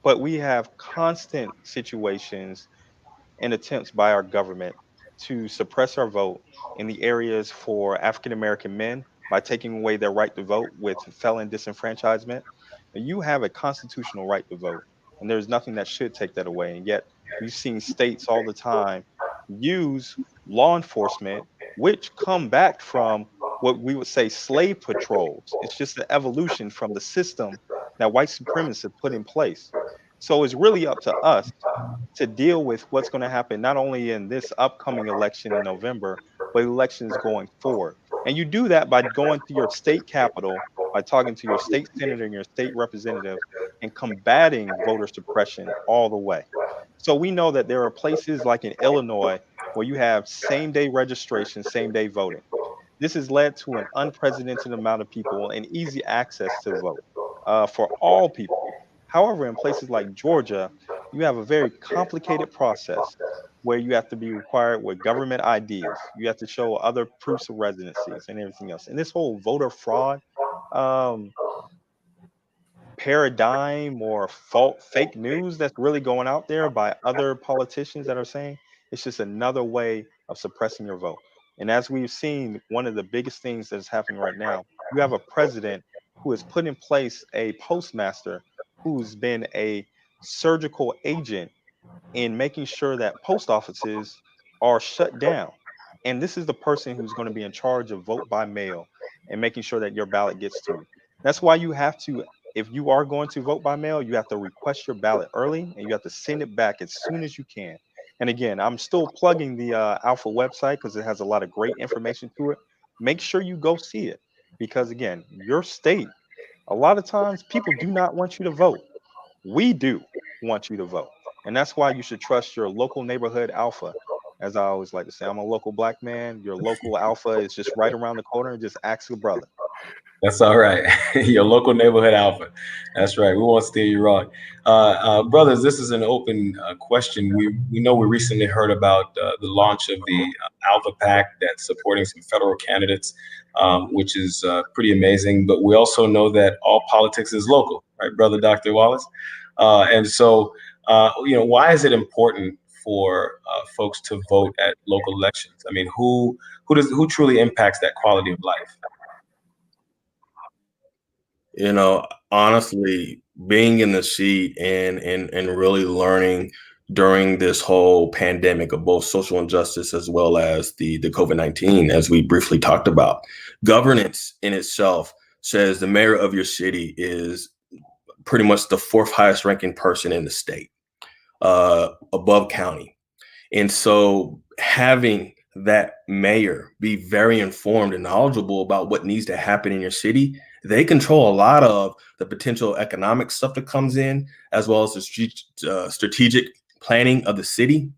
[SPEAKER 5] But we have constant situations and attempts by our government to suppress our vote in the areas for African American men by taking away their right to vote with felon disenfranchisement. And you have a constitutional right to vote, and there's nothing that should take that away. And yet, we've seen states all the time use law enforcement, which come back from what we would say slave patrols. It's just an evolution from the system that white supremacists have put in place. So it's really up to us to deal with what's going to happen not only in this upcoming election in November, but elections going forward. And you do that by going to your state capital, by talking to your state senator and your state representatives, and combating voter suppression all the way. So we know that there are places like in Illinois where you have same day registration, same day voting. This has led to an unprecedented amount of people and easy access to vote for all people. However, in places like Georgia, you have a very complicated process where you have to be required with government IDs. You have to show other proofs of residencies and everything else. And this whole voter fraud um, paradigm or fake news that's really going out there by other politicians that are saying it's just another way of suppressing your vote. And as we've seen, one of the biggest things that is happening right now, you have a president who has put in place a postmaster who's been a surgical agent in making sure that post offices are shut down. And this is the person who's going to be in charge of vote by mail and making sure that your ballot gets to you. That's why you have to, if you are going to vote by mail, you have to request your ballot early and you have to send it back as soon as you can. And again, I'm still plugging the Alpha website because it has a lot of great information to it. Make sure you go see it because, again, your state, a lot of times people do not want you to vote. We do want you to vote. And that's why you should trust your local neighborhood alpha. As I always like to say, I'm a local black man. Your local alpha is just right around the corner. Just ask a brother.
[SPEAKER 1] That's all right. Your local neighborhood alpha. That's right. We won't steer you wrong. Brothers, this is an open question. We know we recently heard about the launch of the Alpha PAC that's supporting some federal candidates, which is pretty amazing. But we also know that all politics is local, right, Brother Dr. Wallace? And so, why is it important for folks to vote at local elections? I mean, who truly impacts that quality of life?
[SPEAKER 3] Honestly, being in the seat and really learning during this whole pandemic of both social injustice as well as the COVID-19, as we briefly talked about, governance in itself says the mayor of your city is pretty much the fourth highest ranking person in the state, above county. And so having that mayor be very informed and knowledgeable about what needs to happen in your city, they control a lot of the potential economic stuff that comes in, as well as the strategic planning of the city.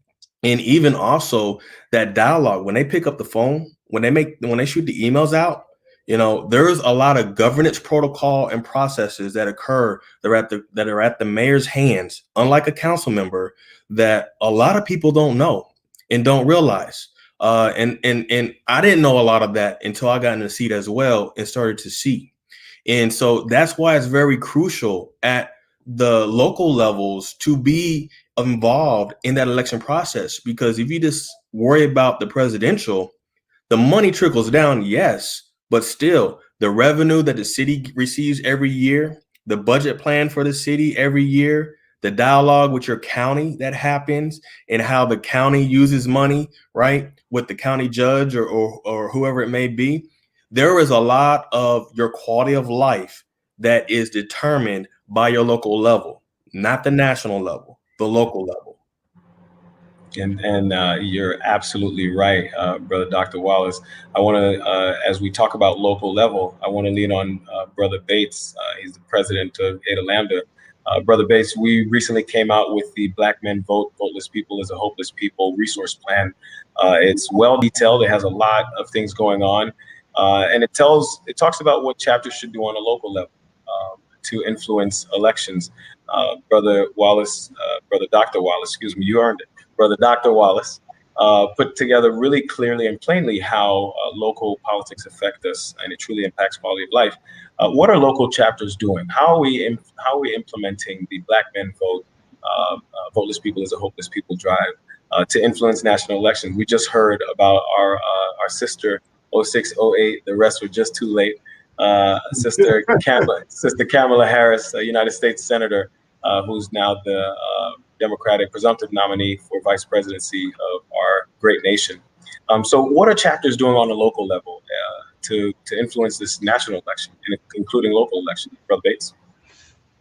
[SPEAKER 3] And even also that dialogue, when they pick up the phone, when they shoot the emails out, there's a lot of governance protocol and processes that occur that are at the mayor's hands, unlike a council member, that a lot of people don't know and don't realize. And I didn't know a lot of that until I got in the seat as well and started to see. And so that's why it's very crucial at the local levels to be involved in that election process, because if you just worry about the presidential, the money trickles down, yes, but still the revenue that the city receives every year, the budget plan for the city every year, the dialogue with your county that happens and how the county uses money, right, with the county judge or whoever it may be. There is a lot of your quality of life that is determined by your local level, not the national level, the local level.
[SPEAKER 1] And you're absolutely right, Brother Dr. Wallace. I want to, as we talk about local level, I want to lean on Brother Bates. He's the president of Ada Lambda. Brother Bates, we recently came out with the Black Men Vote, Voteless People is a Hopeless People resource plan. It's well detailed. It has a lot of things going on. And it talks about what chapters should do on a local level to influence elections. Brother Wallace, Brother Dr. Wallace, excuse me, you earned it. Brother Dr. Wallace, put together really clearly and plainly how local politics affect us, and it truly impacts quality of life. What are local chapters doing? How are we implementing the Black Men Vote, Voteless People is a Hopeless People drive to influence national elections? We just heard about our sister 06, 08. The rest were just too late. Sister Kamala Harris, a United States Senator, who's now the Democratic presumptive nominee for vice presidency of our great nation. So what are chapters doing on a local level to influence this national election, including local elections? Brother Bates?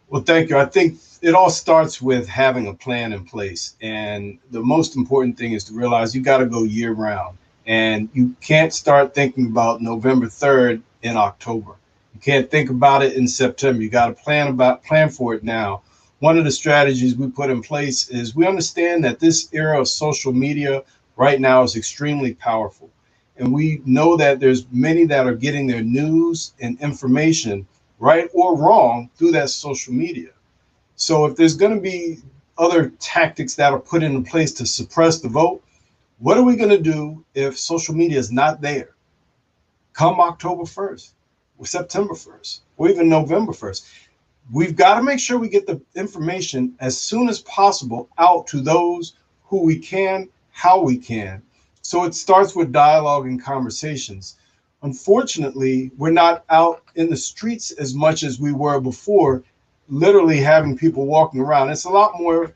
[SPEAKER 6] Well, thank you. I think it all starts with having a plan in place. And the most important thing is to realize you got to go year round. And you can't start thinking about November 3rd in October. You can't think about it in September. You got to plan for it now. One of the strategies we put in place is we understand that this era of social media right now is extremely powerful. And we know that there's many that are getting their news and information, right or wrong, through that social media. So if there's going to be other tactics that are put into place to suppress the vote, what are we going to do if social media is not there come October 1st or September 1st or even November 1st? We've got to make sure we get the information as soon as possible out to those who we can, how we can. So it starts with dialogue and conversations. Unfortunately, we're not out in the streets as much as we were before, literally having people walking around. It's a lot more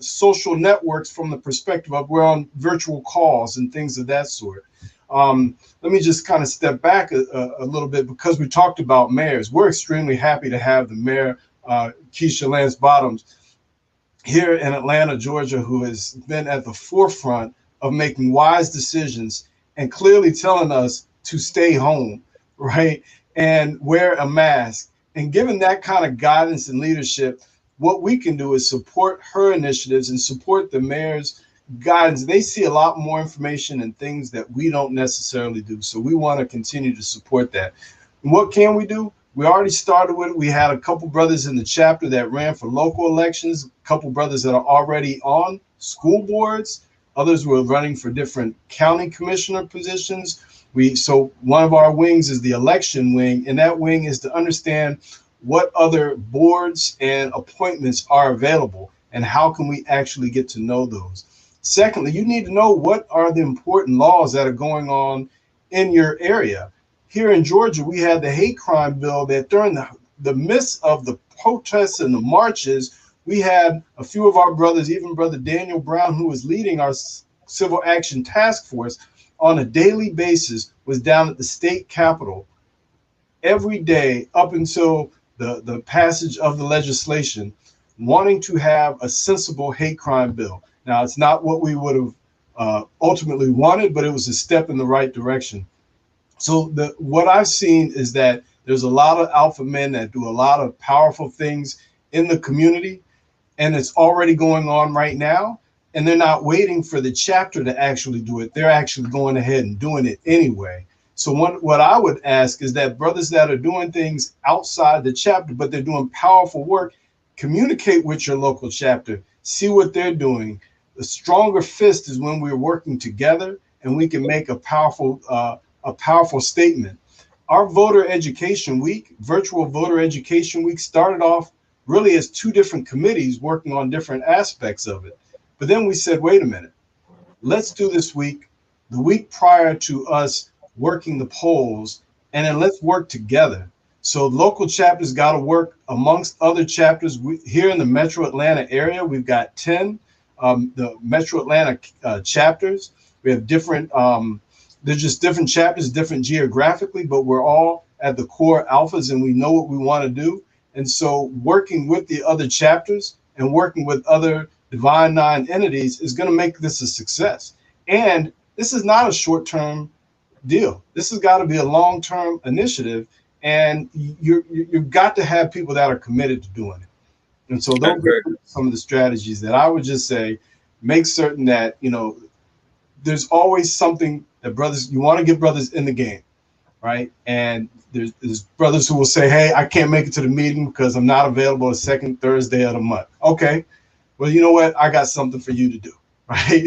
[SPEAKER 6] social networks from the perspective of we're on virtual calls and things of that sort. Let me just kind of step back a little bit, because we talked about mayors. We're extremely happy to have the mayor, Keisha Lance Bottoms, here in Atlanta, Georgia, who has been at the forefront of making wise decisions and clearly telling us to stay home, right, and wear a mask. And given that kind of guidance and leadership, what we can do is support her initiatives and support the mayor's guidance. They see a lot more information and things that we don't necessarily do. So we want to continue to support that. And what can we do? We already started with it. We had a couple brothers in the chapter that ran for local elections, a couple brothers that are already on school boards. Others were running for different county commissioner positions. So one of our wings is the election wing, and that wing is to understand what other boards and appointments are available and how can we actually get to know those. Secondly, you need to know what are the important laws that are going on in your area. Here in Georgia, we had the hate crime bill that during the midst of the protests and the marches, we had a few of our brothers, even Brother Daniel Brown, who was leading our Civil Action Task Force on a daily basis, was down at the state capitol every day up until the passage of the legislation, wanting to have a sensible hate crime bill. Now, it's not what we would have ultimately wanted, but it was a step in the right direction. So what I've seen is that there's a lot of alpha men that do a lot of powerful things in the community, and it's already going on right now. And they're not waiting for the chapter to actually do it. They're actually going ahead and doing it anyway. So what I would ask is that brothers that are doing things outside the chapter, but they're doing powerful work, communicate with your local chapter, see what they're doing. The stronger fist is when we're working together and we can make a powerful statement. Our voter education week, virtual voter education week, started off really as two different committees working on different aspects of it. But then we said, wait a minute, let's do this week, the week prior to us working the polls, and then let's work together. So local chapters got to work amongst other chapters. Here in the Metro Atlanta area, we've got 10 the Metro Atlanta chapters. We have different, they're just different chapters, different geographically, but we're all at the core alphas and we know what we want to do. And so working with the other chapters and working with other Divine Nine entities is going to make this a success. And this is not a short-term deal. This has got to be a long-term initiative, and you've got to have people that are committed to doing it. And so those are some of the strategies that I would just say, make certain that, there's always something that brothers, you want to get brothers in the game, right? And there's brothers who will say, hey, I can't make it to the meeting because I'm not available the second Thursday of the month. Okay, well, you know what? I got something for you to do, right?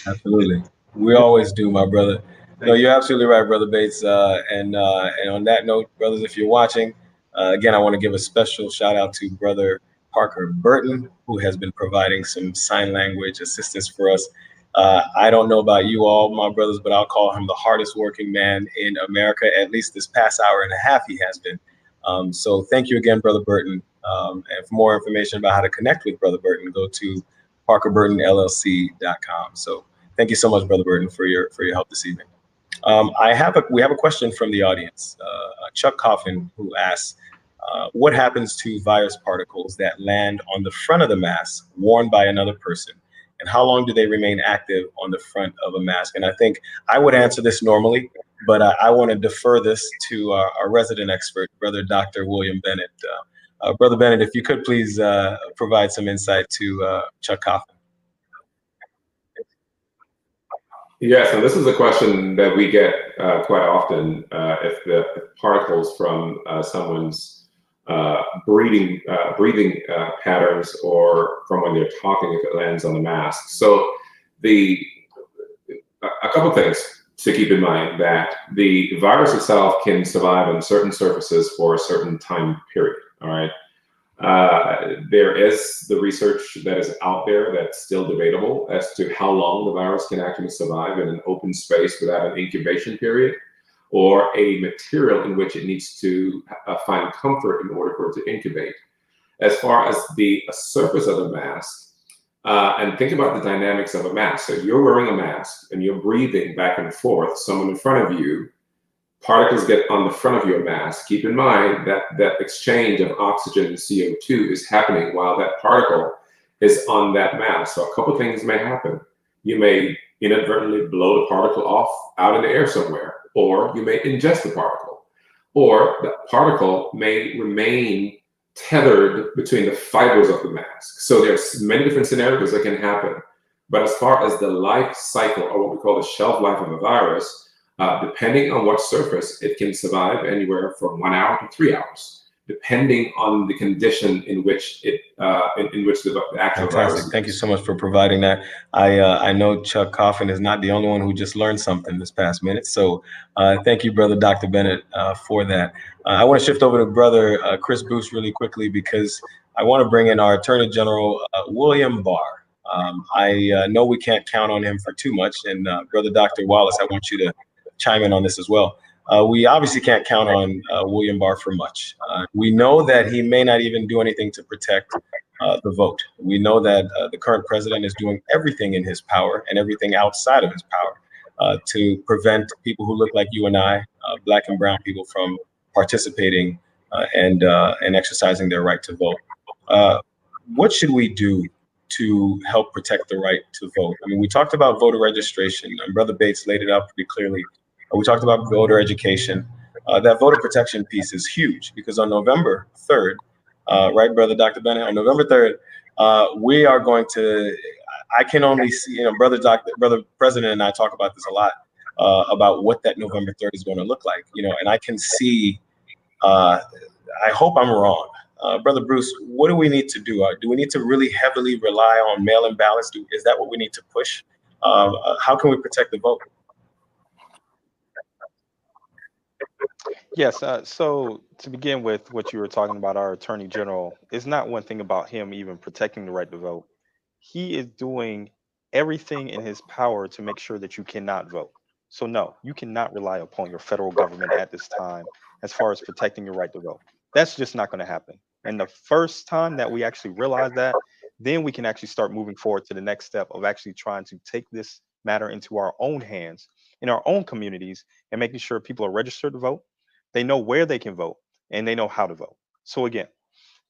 [SPEAKER 1] Absolutely. We always do, my brother. No,
[SPEAKER 6] Thank you.
[SPEAKER 1] you're absolutely right, Brother Bates. And on that note, brothers, if you're watching, again, I want to give a special shout out to Brother Parker Burton, who has been providing some sign language assistance for us. I don't know about you all, my brothers, but I'll call him the hardest working man in America. At least this past hour and a half, he has been. So thank you again, Brother Burton. And for more information about how to connect with Brother Burton, go to parkerburtonllc.com. So thank you so much, Brother Burton, for your help this evening. We have a question from the audience. Chuck Coffin, who asks, what happens to virus particles that land on the front of the mask worn by another person? And how long do they remain active on the front of a mask? And I think I would answer this normally, but I want to defer this to our resident expert, Brother Dr. William Bennett. Brother Bennett, if you could please provide some insight to Chuck Coffin.
[SPEAKER 4] Yes, and this is a question that we get quite often. If the particles from someone's breathing patterns, or from when they're talking, if it lands on the mask. So a couple things to keep in mind: that the virus itself can survive on certain surfaces for a certain time period. All right. There is the research that is out there that's still debatable as to how long the virus can actually survive in an open space without an incubation period, or a material in which it needs to find comfort in order for it to incubate. As far as the surface of the mask, and think about the dynamics of a mask. So you're wearing a mask and you're breathing back and forth, someone in front of you, particles get on the front of your mask. Keep in mind that that exchange of oxygen and CO2 is happening while that particle is on that mask. So a couple of things may happen. You may inadvertently blow the particle off out in the air somewhere, or you may ingest the particle, or the particle may remain tethered between the fibers of the mask. So there's many different scenarios that can happen. But as far as the life cycle, or what we call the shelf life of a virus, depending on what surface, it can survive anywhere from 1 hour to 3 hours, depending on the condition in which it in which the actual
[SPEAKER 1] Fantastic.
[SPEAKER 4] virus.
[SPEAKER 1] Thank you so much for providing that. I know Chuck Coffin is not the only one who just learned something this past minute. So thank you, Brother Dr. Bennett, for that. I want to shift over to Brother Chris Booth really quickly, because I want to bring in our Attorney General, William Barr. I know we can't count on him for too much. And Brother Dr. Wallace, I want you to chime in on this as well. We obviously can't count on William Barr for much. We know that he may not even do anything to protect the vote. We know that the current president is doing everything in his power and everything outside of his power to prevent people who look like you and I, Black and brown people, from participating and exercising their right to vote. What should we do to help protect the right to vote? I mean, we talked about voter registration, and Brother Bates laid it out pretty clearly. We talked about voter education. That voter protection piece is huge, because on November 3rd, right, Brother Dr. Bennett, on November 3rd, we are going to, I can only see, Brother President and I talk about this a lot, about what that November 3rd is going to look like, and I can see, I hope I'm wrong. Brother Bruce, what do we need to do? Do we need to really heavily rely on mail-in ballots? Is that what we need to push? How can we protect the vote?
[SPEAKER 5] Yes. So to begin with, what you were talking about, our Attorney General, is not one thing about him even protecting the right to vote. He is doing everything in his power to make sure that you cannot vote. So no, you cannot rely upon your federal government at this time as far as protecting your right to vote. That's just not going to happen. And the first time that we actually realize that, then we can actually start moving forward to the next step of actually trying to take this matter into our own hands, in our own communities, and making sure people are registered to vote. They know where they can vote, and they know how to vote. So again,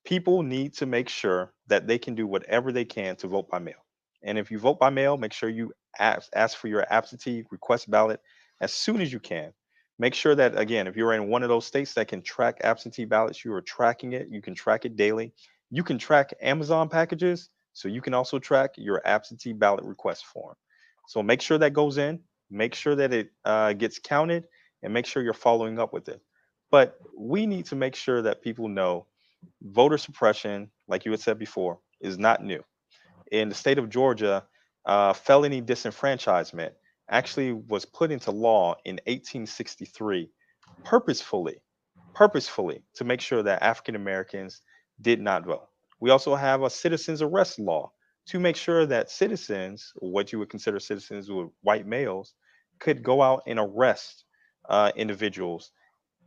[SPEAKER 5] people need to make sure that they can do whatever they can to vote by mail. And if you vote by mail, make sure you ask for your absentee request ballot as soon as you can. Make sure that, again, if you're in one of those states that can track absentee ballots, you are tracking it. You can track it daily. You can track Amazon packages, so you can also track your absentee ballot request form. So make sure that goes in, make sure that it gets counted, and make sure you're following up with it. But we need to make sure that people know voter suppression, like you had said before, is not new. In the state of Georgia, felony disenfranchisement actually was put into law in 1863 purposefully to make sure that African Americans did not vote. We also have a citizens arrest law to make sure that citizens, what you would consider citizens with white males, could go out and arrest individuals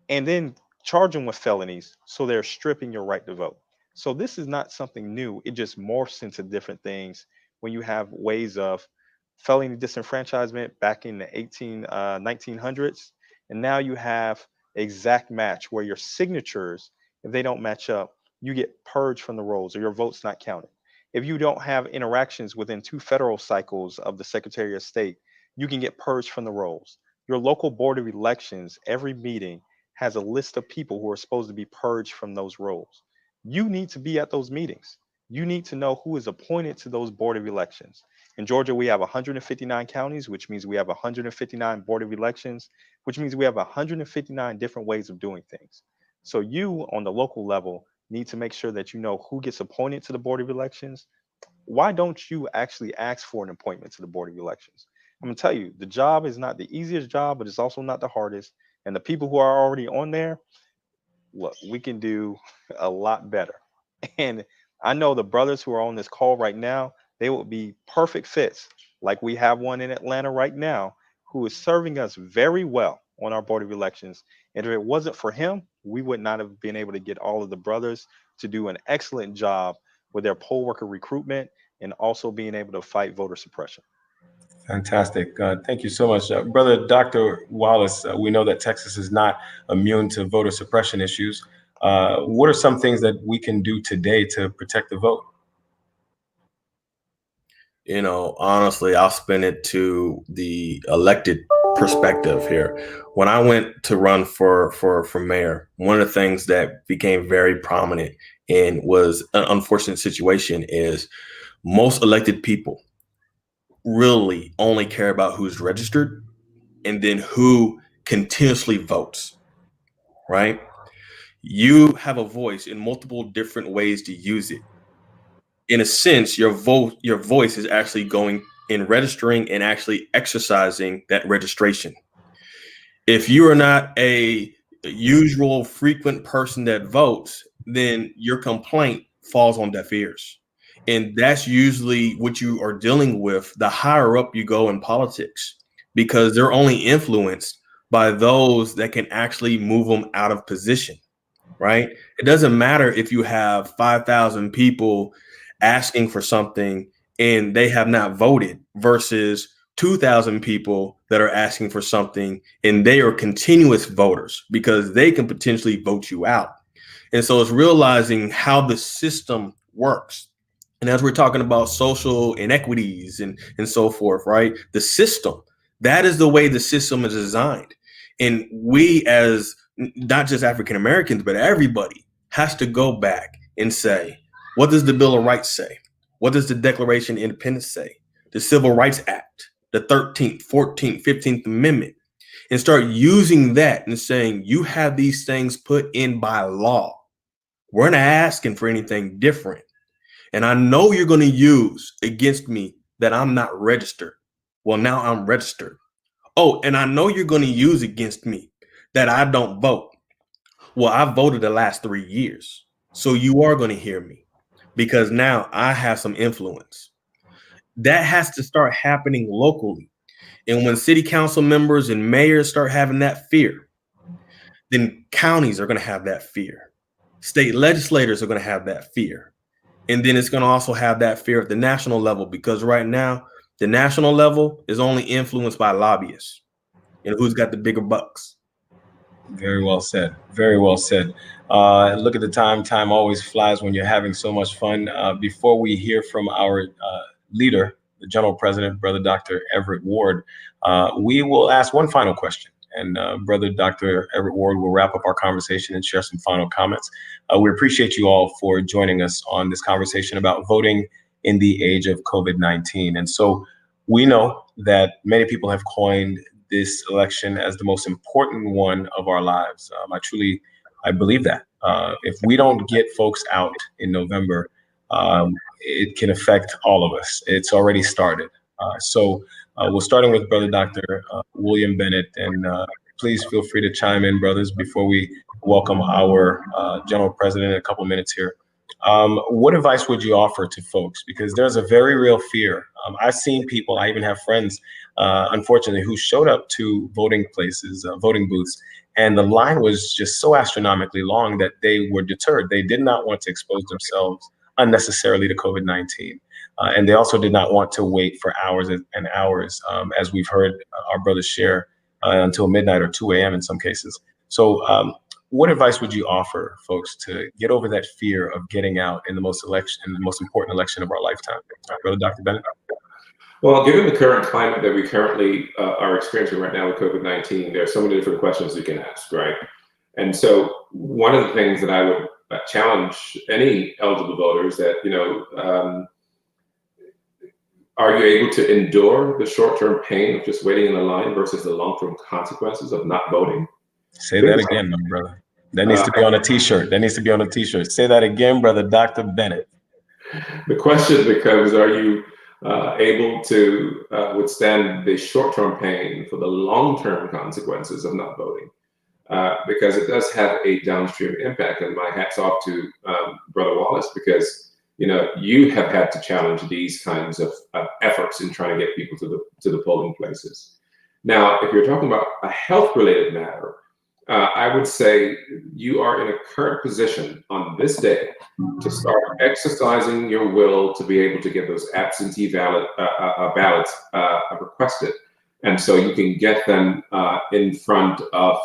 [SPEAKER 5] and then charge them with felonies. So they're stripping your right to vote. So this is not something new. It just morphs into different things when you have ways of felony disenfranchisement back in the 1900s. And now you have exact match where your signatures, if they don't match up, you get purged from the rolls or your vote's not counted. If you don't have interactions within 2 federal cycles of the Secretary of State, you can get purged from the rolls. Your local board of elections, every meeting has a list of people who are supposed to be purged from those roles. You need to be at those meetings. You need to know who is appointed to those board of elections. In Georgia, we have 159 counties, which means we have 159 board of elections, which means we have 159 different ways of doing things. So you on the local level need to make sure that you know who gets appointed to the board of elections. Why don't you actually ask for an appointment to the board of elections? I'm gonna tell you, the job is not the easiest job, but it's also not the hardest. And the people who are already on there, look, we can do a lot better. And I know the brothers who are on this call right now, they would be perfect fits. Like we have one in Atlanta right now who is serving us very well on our board of elections. And if it wasn't for him, we would not have been able to get all of the brothers to do an excellent job with their poll worker recruitment and also being able to fight voter suppression.
[SPEAKER 1] Fantastic. Thank you so much. Brother Dr. Wallace, we know that Texas is not immune to voter suppression issues. What are some things that we can do today to protect the vote?
[SPEAKER 3] You know, honestly, I'll spin it to the elected perspective here. When I went to run for mayor, one of the things that became very prominent and was an unfortunate situation is most elected people really only care about who's registered and then who continuously votes, right? You have a voice in multiple different ways to use it. In a sense, your voice is actually going in registering and actually exercising that registration. If you are not a usual frequent person that votes, then your complaint falls on deaf ears. And that's usually what you are dealing with the higher up you go in politics, because they're only influenced by those that can actually move them out of position, right? It doesn't matter if you have 5,000 people asking for something and they have not voted versus 2,000 people that are asking for something and they are continuous voters because they can potentially vote you out. And so it's realizing how the system works. And as we're talking about social inequities and so forth, right? The system, that is the way the system is designed. And we as not just African Americans, but everybody has to go back and say, what does the Bill of Rights say? What does the Declaration of Independence say? The Civil Rights Act, the 13th, 14th, 15th Amendment, and start using that and saying, you have these things put in by law. We're not asking for anything different. And I know you're going to use against me that I'm not registered. Well, now I'm registered. Oh, and I know you're going to use against me that I don't vote. Well, I voted the last 3 years. So you are going to hear me because now I have some influence. That has to start happening locally. And when city council members and mayors start having that fear, then counties are going to have that fear. State legislators are going to have that fear. And then it's going to also have that fear at the national level, because right now, the national level is only influenced by lobbyists and who's got the bigger bucks.
[SPEAKER 1] Very well said. Very well said. Look at the time. Time always flies when you're having so much fun. Before we hear from our leader, the General President, Brother Dr. Everett Ward, we will ask one final question. And Brother Dr. Everett Ward will wrap up our conversation and share some final comments. We appreciate you all for joining us on this conversation about voting in the age of COVID-19. And so we know that many people have coined this election as the most important one of our lives. I believe that. If we don't get folks out in November, it can affect all of us. It's already started. We're starting with Brother Dr. William Bennett, and please feel free to chime in, brothers, before we welcome our General President in a couple minutes here. What advice would you offer to folks? Because there's a very real fear. I've seen people, I even have friends, unfortunately, who showed up to voting places, voting booths, and the line was just so astronomically long that they were deterred. They did not want to expose themselves unnecessarily to COVID-19. And they also did not want to wait for hours and hours, as we've heard our brothers share, until midnight or 2 a.m. in some cases. So what advice would you offer folks to get over that fear of getting out in the most important election of our lifetime? Brother Dr. Bennett.
[SPEAKER 4] Well, given the current climate that we currently are experiencing right now with COVID-19, there are so many different questions you can ask, right? And so one of the things that I would challenge any eligible voters that, are you able to endure the short-term pain of just waiting in a line versus the long-term consequences of not voting?
[SPEAKER 1] Say that again, my brother. That needs to be on a t-shirt. That needs to be on a t-shirt. Say that again, Brother Dr. Bennett.
[SPEAKER 4] The question becomes, are you able to withstand the short-term pain for the long-term consequences of not voting? Because it does have a downstream impact. And my hat's off to Brother Wallace, because you have had to challenge these kinds of efforts in trying to get people to the polling places. Now, if you're talking about a health-related matter, I would say you are in a current position on this day to start exercising your will to be able to get those absentee ballots requested. And so you can get them in front of,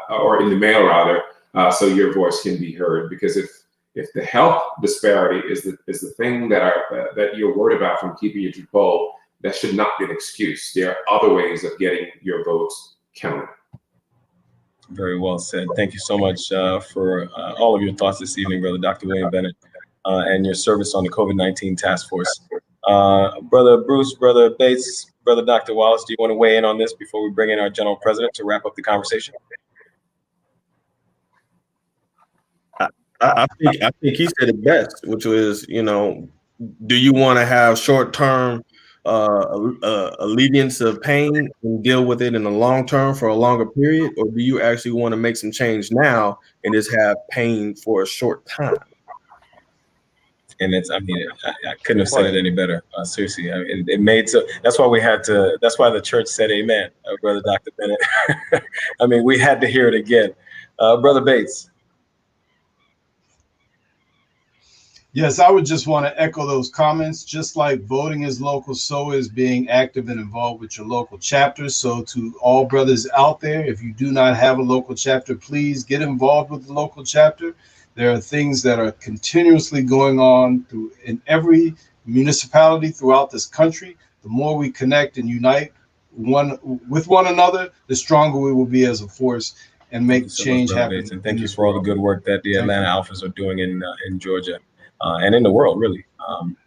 [SPEAKER 4] or in the mail rather, so your voice can be heard. Because if the health disparity is the thing that you're worried about from keeping you to poll, that should not be an excuse. There are other ways of getting your votes counted.
[SPEAKER 1] Very well said. Thank you so much for all of your thoughts this evening, Brother Dr. William Bennett, and your service on the COVID-19 task force. Brother Bruce, Brother Bates, Brother Dr. Wallace, do you want to weigh in on this before we bring in our General President to wrap up the conversation?
[SPEAKER 3] I think he said it best, which was, do you want to have short-term alleviance of pain and deal with it in the long term for a longer period, or do you actually want to make some change now and just have pain for a short time?
[SPEAKER 1] And I couldn't have said it any better. Seriously, it made so. That's why that's why the church said amen, Brother Dr. Bennett. We had to hear it again. Brother Bates.
[SPEAKER 6] Yes, I would just want to echo those comments. Just like voting is local, so is being active and involved with your local chapter. So to all brothers out there, if you do not have a local chapter, please get involved with the local chapter. There are things that are continuously going on in every municipality throughout this country. The more we connect and unite with one another, the stronger we will be as a force and make change happen.
[SPEAKER 1] And thank you for all the good work that the Atlanta Alphas are doing in Georgia. And in the world, really,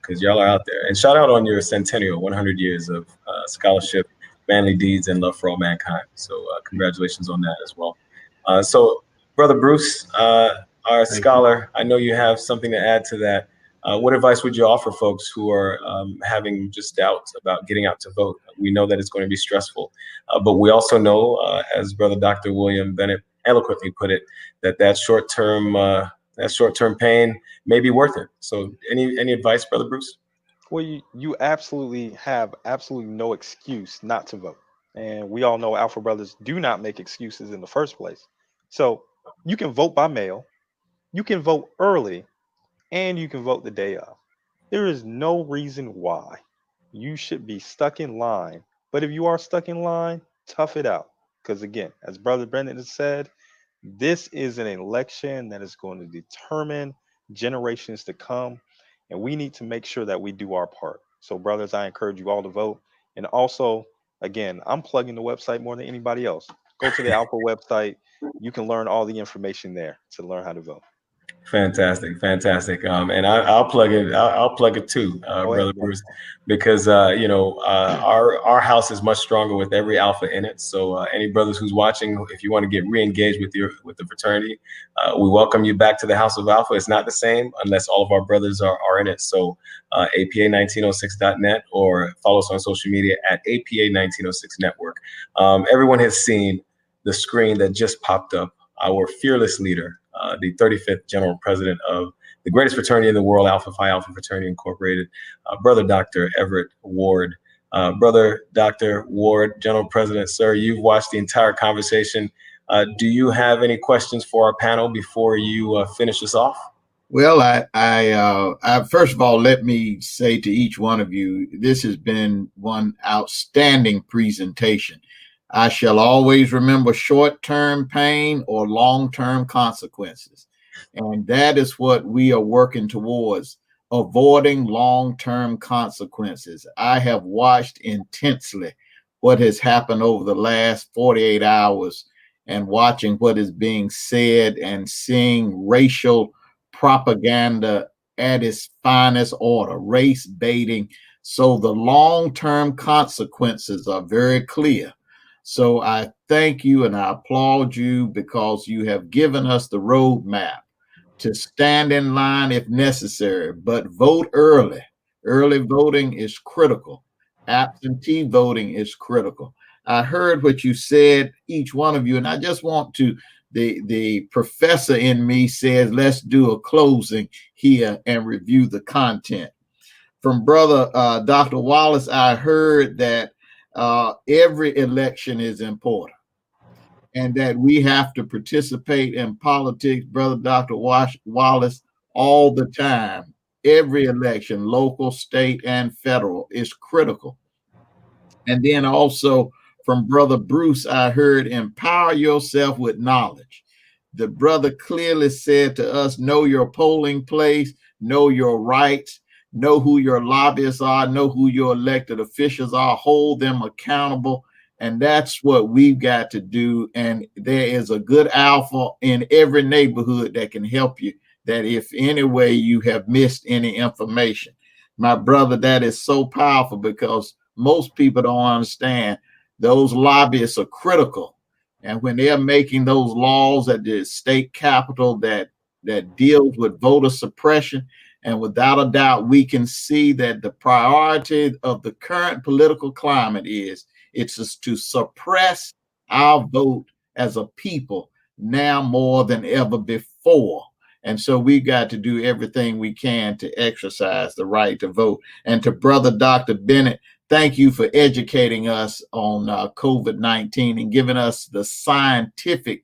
[SPEAKER 1] because y'all are out there. And shout out on your centennial, 100 years of scholarship, manly deeds, and love for all mankind. So congratulations on that as well. So, Brother Bruce, our scholar, I know you have something to add to that. What advice would you offer folks who are having just doubts about getting out to vote? We know that it's going to be stressful, but we also know, as Brother Dr. William Bennett eloquently put it, that short-term pain may be worth it. So any advice, Brother Bruce?
[SPEAKER 5] Well, you absolutely have absolutely no excuse not to vote. And we all know Alpha Brothers do not make excuses in the first place. So you can vote by mail, you can vote early, and you can vote the day of. There is no reason why you should be stuck in line. But if you are stuck in line, tough it out. Because again, as Brother Brendan has said, this is an election that is going to determine generations to come. And we need to make sure that we do our part. So, brothers, I encourage you all to vote. And also, again, I'm plugging the website more than anybody else. Go to the Alpha website. You can learn all the information there to learn how to vote.
[SPEAKER 1] Fantastic, fantastic. And I'll plug it. I'll plug it too,
[SPEAKER 5] Go
[SPEAKER 1] brother
[SPEAKER 5] ahead, bro.
[SPEAKER 1] Bruce, because our house is much stronger with every alpha in it. So any brothers who's watching, if you want to get re-engaged with the fraternity, we welcome you back to the House of Alpha. It's not the same unless all of our brothers are in it. So APA1906.net, or follow us on social media at APA1906 Network. Everyone has seen the screen that just popped up. Our fearless leader, the 35th General President of the greatest fraternity in the world, Alpha Phi Alpha Fraternity Incorporated, Brother Dr. Everett Ward. Brother Dr. Ward, General President, sir, you've watched the entire conversation. Do you have any questions for our panel before you finish us off?
[SPEAKER 2] Well, I first of all, let me say to each one of you, this has been one outstanding presentation. I shall always remember short-term pain or long-term consequences. And that is what we are working towards, avoiding long-term consequences. I have watched intensely what has happened over the last 48 hours and watching what is being said and seeing racial propaganda at its finest order, race baiting. So the long-term consequences are very clear. So I thank you and I applaud you because you have given us the roadmap to stand in line if necessary, but vote early. Early voting is critical. Absentee voting is critical. I heard what you said, each one of you, and I just want to, the professor in me says, let's do a closing here and review the content. From Brother Dr. Wallace, I heard that every election is important and that we have to participate in politics, Brother Dr. Wallace, all the time. Every election, local, state, and federal, is critical. And then also from Brother Bruce, I heard empower yourself with knowledge. The brother clearly said to us, know your polling place, know your rights, know who your lobbyists are, know who your elected officials are, hold them accountable. And that's what we've got to do. And there is a good alpha in every neighborhood that can help you, that if any way you have missed any information. My brother, that is so powerful because most people don't understand those lobbyists are critical. And when they're making those laws at the state capitol that deals with voter suppression, and without a doubt, we can see that the priority of the current political climate is it's to suppress our vote as a people now more than ever before. And so we've got to do everything we can to exercise the right to vote. And to Brother Dr. Bennett, thank you for educating us on COVID-19 and giving us the scientific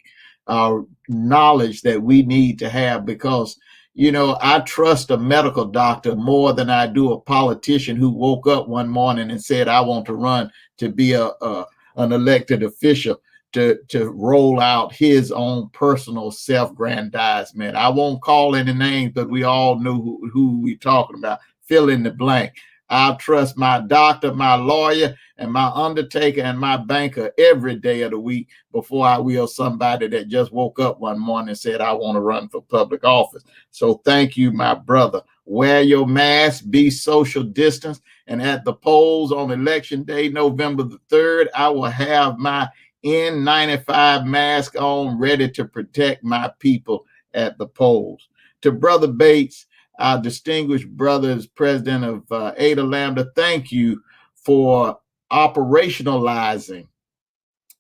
[SPEAKER 2] knowledge that we need to have, because, you know, I trust a medical doctor more than I do a politician who woke up one morning and said, I want to run to be an elected official to roll out his own personal self-grandizement. I won't call any names, but we all know who we're talking about. Fill in the blank. I'll trust my doctor, my lawyer, and my undertaker and my banker every day of the week before I will somebody that just woke up one morning and said, I want to run for public office. So thank you, my brother. Wear your mask, be social distance. And at the polls on election day, November the 3rd, I will have my N95 mask on, ready to protect my people at the polls. To Brother Bates, our distinguished brother, as president of Ada Lambda, thank you for operationalizing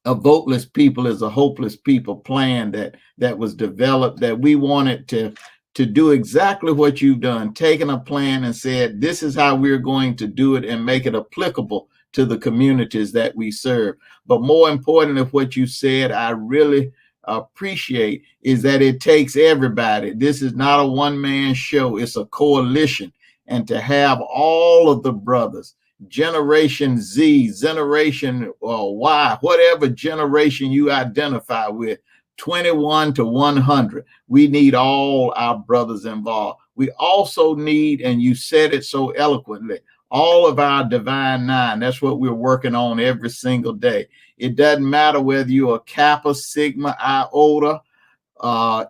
[SPEAKER 2] a voteless people is a hopeless people plan that was developed, that we wanted to do exactly what you've done, taken a plan and said, this is how we're going to do it and make it applicable to the communities that we serve. But more importantly, what you said, I really appreciate, is that it takes everybody. This is not a one-man show. It's a coalition. And to have all of the brothers, Generation Z, Generation Y, whatever generation you identify with, 21 to 100, we need all our brothers involved. We also need, and you said it so eloquently, all of our Divine Nine. That's what we're working on every single day. It doesn't matter whether you're a Kappa, Sigma, Iota,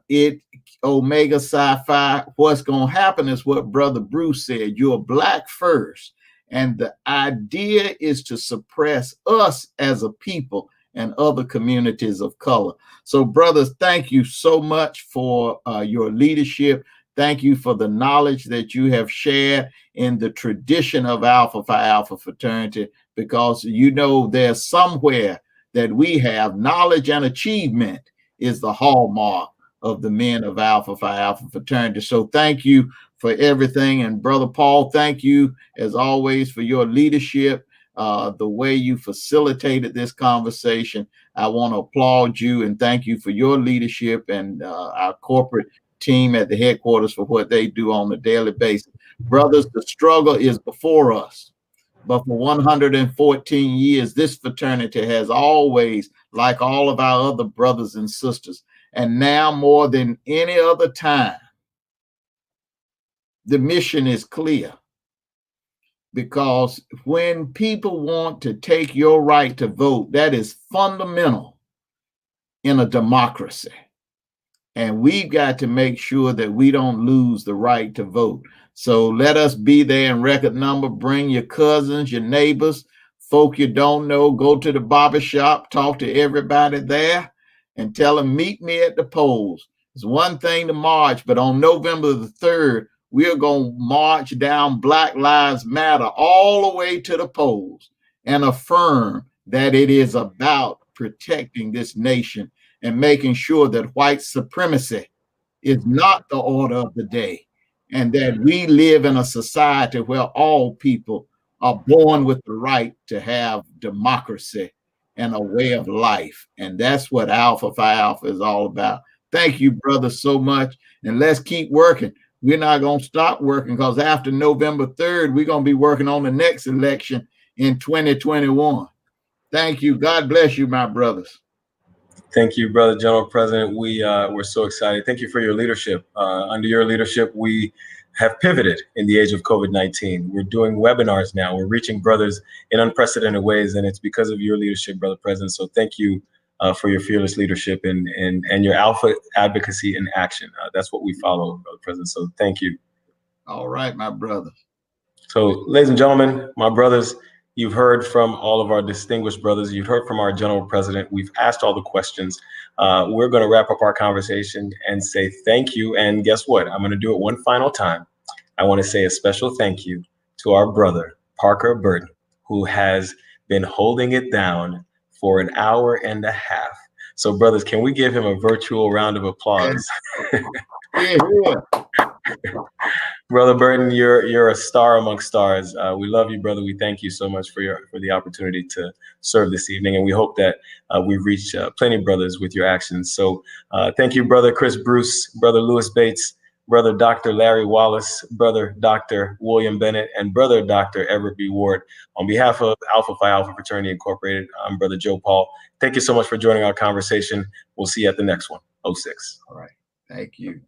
[SPEAKER 2] it Omega Psi-Phi, what's going to happen is what Brother Bruce said. You're black first. And the idea is to suppress us as a people and other communities of color. So, brothers, thank you so much for your leadership. Thank you for the knowledge that you have shared in the tradition of Alpha Phi Alpha fraternity, because you know there's somewhere that we have knowledge and achievement is the hallmark of the men of Alpha Phi Alpha fraternity. So thank you for everything. And Brother Paul, thank you as always for your leadership, the way you facilitated this conversation. I want to applaud you and thank you for your leadership and our corporate team at the headquarters for what they do on a daily basis. Brothers, the struggle is before us. But for 114 years, this fraternity has always, like all of our other brothers and sisters, and now more than any other time, the mission is clear. Because when people want to take your right to vote, that is fundamental in a democracy. And we've got to make sure that we don't lose the right to vote. So let us be there in record number. Bring your cousins, your neighbors, folk you don't know. Go to the barber shop, talk to everybody there, and tell them, meet me at the polls. It's one thing to march, but on November the 3rd, we're going to march down Black Lives Matter all the way to the polls and affirm that it is about protecting this nation and making sure that white supremacy is not the order of the day, and that we live in a society where all people are born with the right to have democracy and a way of life. And that's what Alpha Phi Alpha is all about. Thank you, brother, so much. And let's keep working. We're not going to stop working, because after November 3rd, we're going to be working on the next election in 2021. Thank you. God bless you, my brothers.
[SPEAKER 1] Thank you, Brother General President. We're so excited. Thank you for your leadership. Under your leadership, we have pivoted in the age of COVID-19. We're doing webinars now. We're reaching brothers in unprecedented ways, and it's because of your leadership, Brother President. So thank you for your fearless leadership and your alpha advocacy in action. That's what we follow, Brother President. So thank you.
[SPEAKER 2] All right, my brother.
[SPEAKER 1] So, ladies and gentlemen, my brothers, you've heard from all of our distinguished brothers. You've heard from our General President. We've asked all the questions. We're going to wrap up our conversation and say thank you. And guess what? I'm going to do it one final time. I want to say a special thank you to our brother, Parker Burton, who has been holding it down for an hour and a half. So, brothers, can we give him a virtual round of applause?
[SPEAKER 2] Yeah.
[SPEAKER 1] Brother Burton, you're a star amongst stars. We love you, brother. We thank you so much for the opportunity to serve this evening, and we hope that we've reached plenty of brothers with your actions. So thank you, Brother Chris Bruce, Brother Lewis Bates, Brother Dr. Larry Wallace, Brother Dr. William Bennett, and Brother Dr. Everett B. Ward. On behalf of Alpha Phi Alpha Fraternity Incorporated, I'm Brother Joe Paul. Thank you so much for joining our conversation. We'll see you at the next one, 06.
[SPEAKER 2] All right. Thank you.